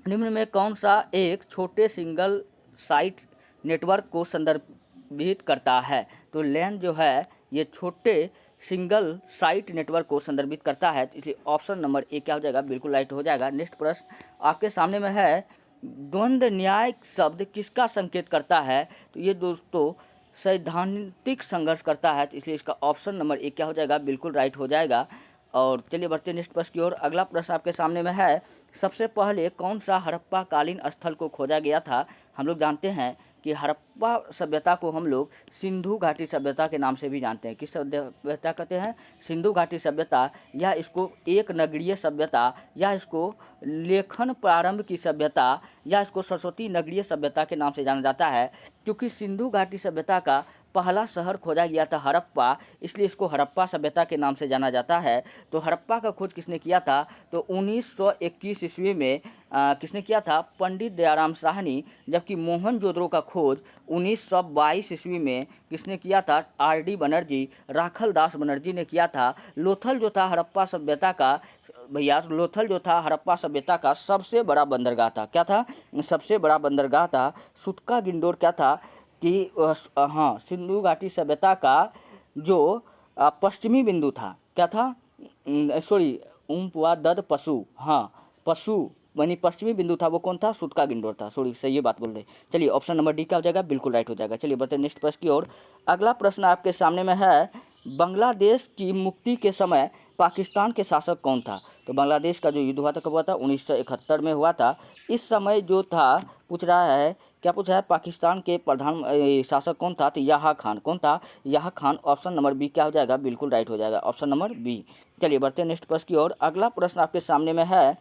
निम्न में कौन सा एक छोटे सिंगल साइट नेटवर्क को संदर्भित करता है? तो लैन जो है ये छोटे सिंगल साइट नेटवर्क को संदर्भित करता है। तो इसलिए ऑप्शन नंबर ए क्या हो जाएगा? बिल्कुल राइट हो जाएगा। नेक्स्ट प्रश्न आपके सामने में है, द्वंद्व न्याय शब्द किसका संकेत करता है? तो ये दोस्तों सैद्धांतिक संघर्ष करता है। तो इसलिए इसका ऑप्शन नंबर ए क्या हो जाएगा? बिल्कुल राइट हो जाएगा। और चलिए बढ़ते नेक्स्ट प्रश्न की ओर। अगला प्रश्न आपके सामने में है, सबसे पहले कौन सा हड़प्पा कालीन स्थल को खोजा गया था? हम लोग जानते हैं कि हड़प्पा सभ्यता को हम लोग सिंधु घाटी सभ्यता के नाम से भी जानते हैं। किस सभ्यता कहते हैं? सिंधु घाटी सभ्यता, या इसको एक नगरीय सभ्यता, या इसको लेखन प्रारंभ की सभ्यता, या इसको सरस्वती नगरीय सभ्यता के नाम से जाना जाता है। क्योंकि सिंधु घाटी सभ्यता का पहला शहर खोजा गया था हड़प्पा, इसलिए इसको हड़प्पा सभ्यता के नाम से जाना जाता है। तो हड़प्पा का खोज किसने किया था? तो 1921 ईस्वी में किसने किया था? पंडित दयाराम साहनी। जबकि मोहनजोदड़ो का खोज 1922 ईस्वी में किसने किया था? RD बनर्जी, राखल दास बनर्जी ने किया था। लोथल जो था हड़प्पा सभ्यता का, भैया लोथल जो था हड़प्पा सभ्यता का सबसे बड़ा बंदरगाह था। क्या था? सबसे बड़ा बंदरगाह था। सुतका गिंडोर क्या था कि हाँ, सिंधु घाटी सभ्यता का जो पश्चिमी बिंदु था, क्या था? सॉरी, उम्पवा दद पशु, हाँ पशु यानी पश्चिमी बिंदु था, वो कौन था? सुतका गिंडोर था। सॉरी, सही बात बोल रहे। चलिए ऑप्शन नंबर डी क्या हो जाएगा? बिल्कुल राइट हो जाएगा। चलिए बढ़ते नेक्स्ट प्रश्न की ओर। अगला प्रश्न आपके सामने में है, बांग्लादेश की मुक्ति के समय पाकिस्तान के शासक कौन था? तो बांग्लादेश का जो युद्ध हुआ था कब हुआ था? 1971 में हुआ था। इस समय जो था पूछ रहा है, क्या पूछ रहा है? पाकिस्तान के प्रधान शासक कौन था? तो याहा खान। कौन था? याहा खान। ऑप्शन नंबर बी क्या हो जाएगा? बिल्कुल राइट हो जाएगा, ऑप्शन नंबर बी। चलिए बढ़ते हैं नेक्स्ट प्रश्न की ओर। अगला प्रश्न आपके सामने में है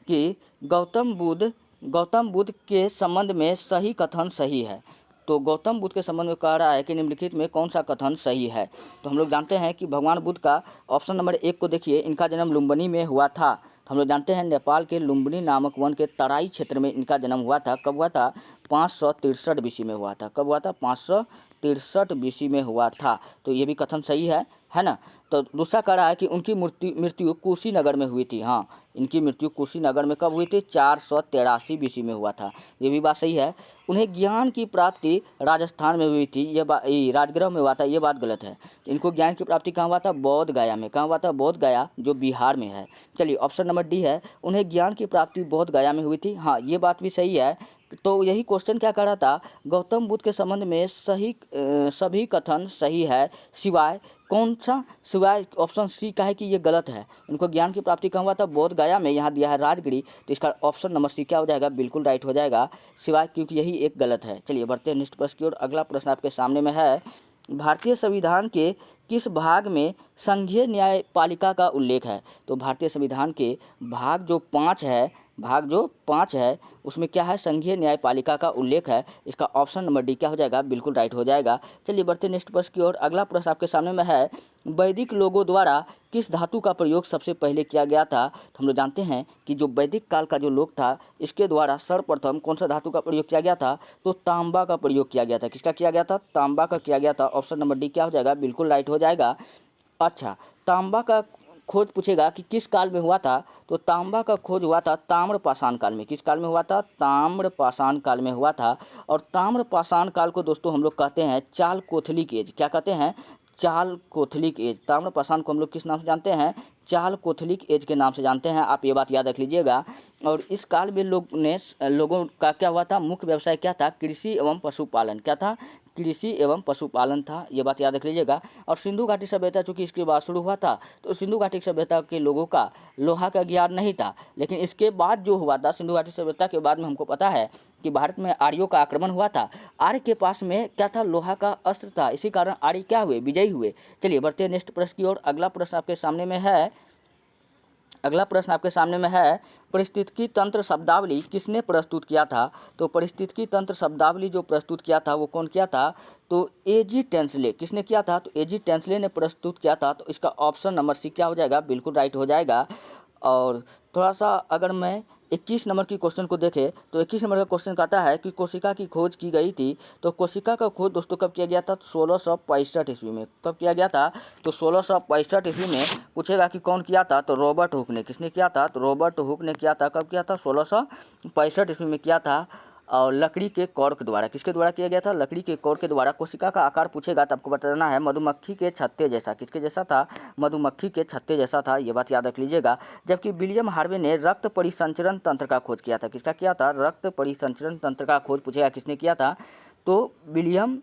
कि गौतम बुद्ध के संबंध में सही कथन सही है। तो गौतम बुद्ध के संबंध में कह रहा है कि निम्नलिखित में कौन सा कथन सही है? तो हम लोग जानते हैं कि भगवान बुद्ध का ऑप्शन नंबर 1 को देखिए, इनका जन्म लुम्बिनी में हुआ था। तो हम लोग जानते हैं नेपाल के लुम्बिनी नामक वन के तराई क्षेत्र में इनका जन्म हुआ था। कब हुआ था? 563 BC में हुआ था। कब हुआ था? 563 BC में हुआ था। तो ये भी कथन सही है ना। तो दूसरा कह रहा है कि उनकी मृत्यु कुशीनगर में हुई थी। हाँ, इनकी मृत्यु कुशीनगर में कब हुई थी? 483 BC में हुआ था। ये भी बात सही है। उन्हें ज्ञान की प्राप्ति राजस्थान में हुई थी, ये राजगृह में हुआ था, ये बात गलत है। इनको ज्ञान की प्राप्ति कहाँ हुआ था? बोध गया में। कहाँ हुआ था? बोध गया, जो बिहार में है। चलिए ऑप्शन नंबर डी है, उन्हें ज्ञान की प्राप्ति बोध गया में हुई थी। हाँ, ये बात भी सही है। तो यही क्वेश्चन क्या कर रहा था? गौतम बुद्ध के संबंध में सभी कथन सही है, सिवाय कौन सा? सिवाय ऑप्शन सी का है कि ये गलत है। इनको ज्ञान की प्राप्ति कहाँ हुआ था? बोध गया में। यहाँ दिया है राजगिरी, तो इसका ऑप्शन नंबर सी क्या हो जाएगा? बिल्कुल राइट हो जाएगा, सिवाय क्योंकि यही एक गलत है। चलिए बढ़ते हैं नेक्स्ट प्रश्न की ओर। अगला प्रश्न आपके सामने में है, भारतीय संविधान के किस भाग में संघीय न्यायपालिका का उल्लेख है? तो भारतीय संविधान के भाग जो 5 है उसमें क्या है? संघीय न्यायपालिका का उल्लेख है। इसका ऑप्शन नंबर डी क्या हो जाएगा? बिल्कुल राइट हो जाएगा। चलिए बढ़ते नेक्स्ट प्रश्न की ओर। अगला प्रश्न आपके सामने में है, वैदिक लोगों द्वारा किस धातु का प्रयोग सबसे पहले किया गया था? तो हम लोग जानते हैं कि जो वैदिक काल का जो लोग था, इसके द्वारा सर्वप्रथम कौन सा धातु का प्रयोग किया गया था? तो तांबा का प्रयोग किया गया था। किसका किया गया था? तांबा का किया गया था। ऑप्शन नंबर डी क्या हो जाएगा? बिल्कुल राइट हो जाएगा। अच्छा, तांबा का खोज पूछेगा कि किस काल में हुआ था? तो तांबा का खोज हुआ था ताम्रपाषाण काल में। किस काल में हुआ था? ताम्रपाषाण काल में हुआ था। और ताम्रपाषाण काल को दोस्तों हम लोग कहते हैं चालकोथलिक एज। क्या कहते हैं? चालकोथलिक एज। ताम्रपाषाण को हम लोग किस नाम से जानते हैं? चालकोथलिक एज के नाम से जानते हैं। आप ये बात याद रख लीजिएगा। और इस काल में लोगों का क्या हुआ था? मुख्य व्यवसाय क्या था? कृषि एवं पशुपालन। क्या था? कृषि एवं पशुपालन था। ये बात याद रख लीजिएगा। और सिंधु घाटी सभ्यता चूँकि इसके बाद शुरू हुआ था, तो सिंधु घाटी सभ्यता के लोगों का लोहा का ज्ञान नहीं था। लेकिन इसके बाद जो हुआ था, सिंधु घाटी सभ्यता के बाद में हमको पता है कि भारत में आर्यों का आक्रमण हुआ था। आर्य के पास में क्या था? लोहा का अस्त्र था। इसी कारण आर्य क्या हुए? विजयी हुए। चलिए बढ़ते हैं नेक्स्ट प्रश्न की ओर। अगला प्रश्न आपके सामने में है, पारिस्थितिकी तंत्र शब्दावली किसने प्रस्तुत किया था? तो पारिस्थितिकी तंत्र शब्दावली जो प्रस्तुत किया था वो कौन किया था? तो एजी टेंसले। किसने किया था? तो एजी टेंसले ने प्रस्तुत किया था। तो इसका ऑप्शन नंबर सी क्या हो जाएगा? बिल्कुल राइट हो जाएगा। और थोड़ा सा अगर मैं 21 नंबर की क्वेश्चन को देखें, तो 21 नंबर का क्वेश्चन कहता है कि कोशिका की खोज की गई थी। तो कोशिका का खोज दोस्तों कब किया गया था? 1665 ईस्वी में। कब किया गया था? तो 1665 ईस्वी में। पूछेगा कि कौन किया था? तो रॉबर्ट हुक ने। किसने किया था? तो रॉबर्ट हुक ने किया था। कब किया था? 1665 ईस्वी में किया था। और लकड़ी के कौर के द्वारा। किसके द्वारा किया गया था? लकड़ी के कौर के द्वारा। कोशिका का आकार पूछेगा तो आपको बताना है मधुमक्खी के छत्ते जैसा। किसके जैसा था? मधुमक्खी के छत्ते जैसा था। ये बात याद रख लीजिएगा। जबकि विलियम हार्वे ने रक्त परिसंचरण तंत्र का खोज किया था। किसका किया था? रक्त परिसंचरण तंत्र का खोज पूछेगा किसने किया था? तो विलियम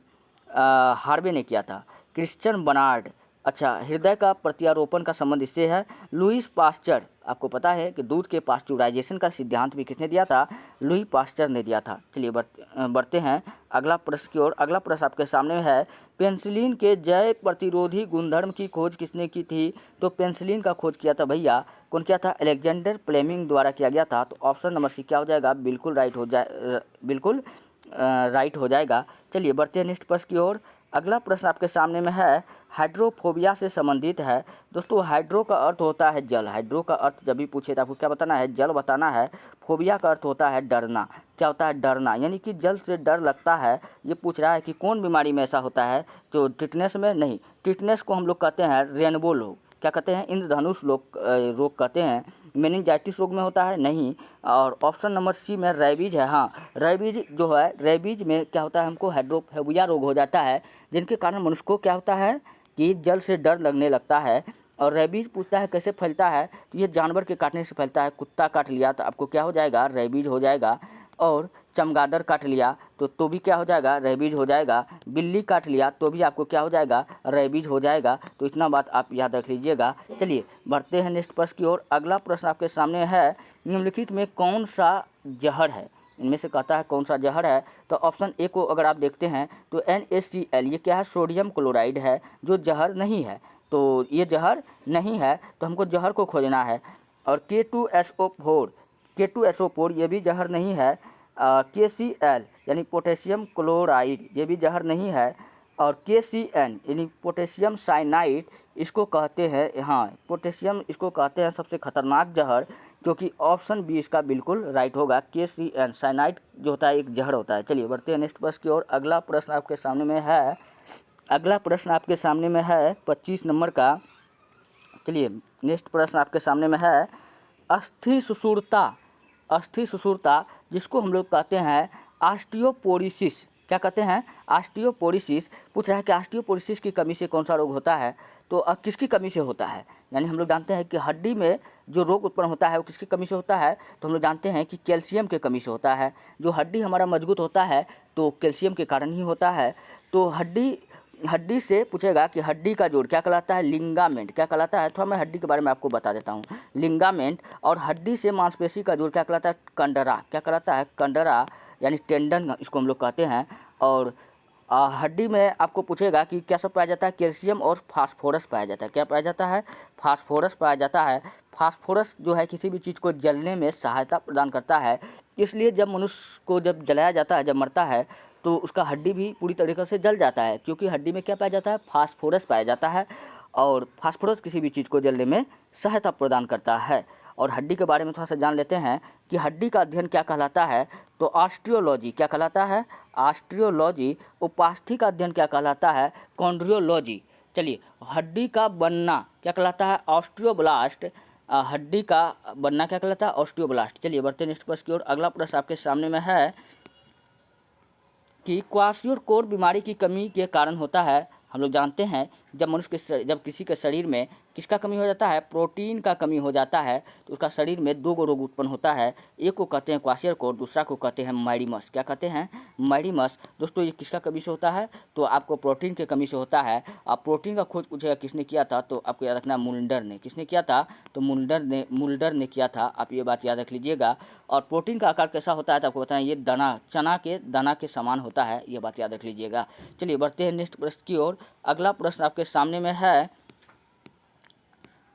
हार्वे ने किया था। क्रिश्चियन बर्नार्ड अच्छा, हृदय का प्रत्यारोपण का संबंध इससे है। लुईस पास्चर, आपको पता है कि दूध के पास्चुराइजेशन का सिद्धांत भी किसने दिया था? लुई पास्चर ने दिया था। चलिए बढ़ते हैं अगला प्रश्न की ओर। अगला प्रश्न आपके सामने है, पेनिसिलिन के जैव प्रतिरोधी गुणधर्म की खोज किसने की थी? तो पेनिसिलिन का खोज किया था भैया, कौन किया था? अलेक्जेंडर फ्लेमिंग द्वारा किया गया था। तो ऑप्शन नंबर सी क्या हो जाएगा? बिल्कुल राइट हो जाएगा। चलिए बढ़ते हैं नेक्स्ट प्रश्न की ओर। अगला प्रश्न आपके सामने में है, हाइड्रोफोबिया से संबंधित है। दोस्तों, हाइड्रो का अर्थ होता है जल। हाइड्रो का अर्थ जब भी पूछे तो आपको क्या बताना है? जल बताना है। फोबिया का अर्थ होता है डरना। क्या होता है? डरना, यानी कि जल से डर लगता है। ये पूछ रहा है कि कौन बीमारी में ऐसा होता है? तो टिटनेस में नहीं, टिटनेस को हम लोग कहते हैं रेनबो रोग। क्या कहते हैं? इंद्रधनुष रोग कहते हैं। मेनिंजाइटिस रोग में होता है? नहीं। और ऑप्शन नंबर सी में रेबीज है। हाँ, रेबीज जो है, रेबीज में क्या होता है? हमको हाइड्रोफोबिया रोग हो जाता है, जिनके कारण मनुष्य को क्या होता है कि जल से डर लगने लगता है। और रेबीज पूछता है कैसे फैलता है? तो ये जानवर के काटने से फैलता है। कुत्ता काट लिया तो आपको क्या हो जाएगा? रेबीज हो जाएगा। और चमगादड़ काट लिया तो भी क्या हो जाएगा? रेबीज हो जाएगा। बिल्ली काट लिया तो भी आपको क्या हो जाएगा? रेबीज हो जाएगा। तो इतना बात आप याद रख लीजिएगा। चलिए बढ़ते हैं नेक्स्ट प्रश्न की ओर। अगला प्रश्न आपके सामने है, निम्नलिखित में कौन सा जहर है? इनमें से कहता है कौन सा जहर है? तो ऑप्शन ए को अगर आप देखते हैं तो NaCl, ये क्या है? सोडियम क्लोराइड है, जो जहर नहीं है। तो ये जहर नहीं है, तो हमको जहर को खोजना है। और K2SO4 ये भी जहर नहीं है। KCl यानी पोटेशियम क्लोराइड, ये भी जहर नहीं है। और KCN यानी पोटेशियम साइनाइड, इसको कहते हैं, हाँ पोटेशियम इसको कहते हैं सबसे खतरनाक जहर, क्योंकि ऑप्शन बी इसका बिल्कुल राइट होगा। KCN साइनाइड जो होता है एक जहर होता है। चलिए बढ़ते हैं नेक्स्ट प्रश्न की ओर। अगला प्रश्न आपके सामने में है, 25 नंबर का। चलिए नेक्स्ट प्रश्न आपके सामने में है, अस्थि सुषुरता जिसको हम लोग कहते हैं ऑस्टियोपोरोसिस। क्या कहते हैं? ऑस्टियोपोरोसिस। पूछ रहा है कि ऑस्टियोपोरोसिस की कमी से कौन सा रोग होता है? तो किसकी कमी से होता है? यानी हम लोग जानते हैं कि हड्डी में जो रोग उत्पन्न होता है वो किसकी कमी से होता है? तो हम लोग जानते हैं कि कैल्शियम के कमी से होता है। जो हड्डी हमारा मजबूत होता है तो कैल्शियम के कारण ही होता है। तो हड्डी से पूछेगा कि हड्डी का जोड़ क्या कहलाता है? लिंगामेंट। क्या कहलाता है? थोड़ा मैं हड्डी के बारे में आपको बता देता हूँ। लिंगामेंट। और हड्डी से मांसपेशी का जोड़ क्या कहलाता है? कंडरा। क्या कहलाता है? कंडरा, यानी टेंडन इसको हम लोग कहते हैं। और हड्डी में आपको पूछेगा कि क्या सब पाया जाता है? कैल्शियम और फास्फोरस पाया जाता है। क्या पाया जाता है? फास्फोरस पाया जाता है। फास्फोरस जो है किसी भी चीज़ को जलने में सहायता प्रदान करता है। इसलिए जब मनुष्य को जब जलाया जाता है, जब मरता है, तो उसका हड्डी भी पूरी तरीके से जल जाता है, क्योंकि हड्डी में क्या पाया जाता है? फास्फोरस पाया जाता है। और फास्फोरस किसी भी चीज़ को जलने में सहायता प्रदान करता है। और हड्डी के बारे में थोड़ा सा जान लेते हैं कि हड्डी का अध्ययन क्या कहलाता है? तो ऑस्टियोलॉजी। क्या कहलाता है? ऑस्टियोलॉजी। उपास्थि का अध्ययन क्या कहलाता है? कॉन्ड्रियोलॉजी। चलिए, हड्डी का बनना क्या कहलाता है? ऑस्टियोब्लास्ट। हड्डी का बनना क्या कहलाता है? ऑस्टियोब्लास्ट। चलिए बढ़ते नेक्स्ट प्रश्न की ओर। अगला प्रश्न आपके सामने में है कि क्वाशियोरकोर बीमारी की कमी के कारण होता है। हम लोग जानते हैं जब किसी के शरीर में किसका कमी हो जाता है? प्रोटीन का कमी हो जाता है, तो उसका शरीर में दो गो रोग उत्पन्न होता है। एक को कहते हैं क्वाशियोरकोर, दूसरा को कहते हैं मैडीमस। क्या कहते हैं? मैडीमस। दोस्तों, ये किसका कमी से होता है? तो आपको प्रोटीन के कमी से होता है। आप प्रोटीन का खोज पूछेगा किसने किया था, तो आपको याद रखना मुल्डर ने। किसने किया था? तो मुल्डर ने किया था। आप ये बात याद रख लीजिएगा। और प्रोटीन का आकार कैसा होता है? तो आपको बताएं, ये चना के दाना के समान होता है। ये बात याद रख लीजिएगा। चलिए बढ़ते हैं नेक्स्ट प्रश्न की ओर। अगला प्रश्न आपके सामने में है,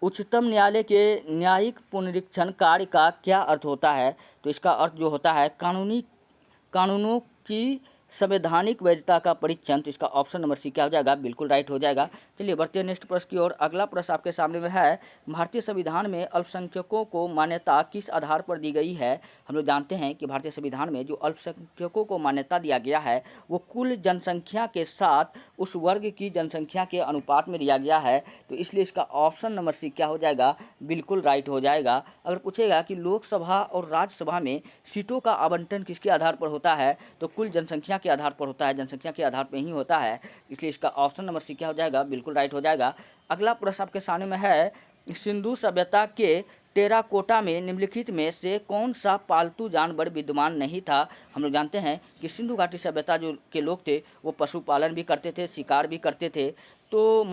उच्चतम न्यायालय के न्यायिक पुनरीक्षण कार्य का क्या अर्थ होता है? तो इसका अर्थ जो होता है कानूनों की संवैधानिक वैधता का परीक्षण। तो इसका ऑप्शन नंबर सी क्या हो जाएगा? बिल्कुल राइट हो जाएगा। चलिए बढ़ते हैं नेक्स्ट प्रश्न की ओर। अगला प्रश्न आपके सामने में है, भारतीय संविधान में अल्पसंख्यकों को मान्यता किस आधार पर दी गई है? हम लोग जानते हैं कि भारतीय संविधान में जो अल्पसंख्यकों को मान्यता दिया गया है वो कुल जनसंख्या के साथ उस वर्ग की जनसंख्या के अनुपात में दिया गया है। तो इसलिए इसका ऑप्शन नंबर सी क्या हो जाएगा? बिल्कुल राइट हो जाएगा। अगर पूछेगा कि लोकसभा और राज्यसभा में सीटों का आवंटन किसके आधार पर होता है? तो कुल जनसंख्या के आधार पर होता है। जनसंख्या के आधार पर ही होता है, इसलिए इसका ऑप्शन नंबर सी क्या हो जाएगा? बिल्कुल राइट हो जाएगा। अगला प्रश्न आपके सामने में है, सिंधु सभ्यता के टेराकोटा में निम्नलिखित में से कौन सा पालतू जानवर विद्यमान नहीं था? हम लोग जानते हैं कि सिंधु घाटी सभ्यता जो के लोग थे वो पशुपालन भी करते थे, शिकार भी करते थे। तो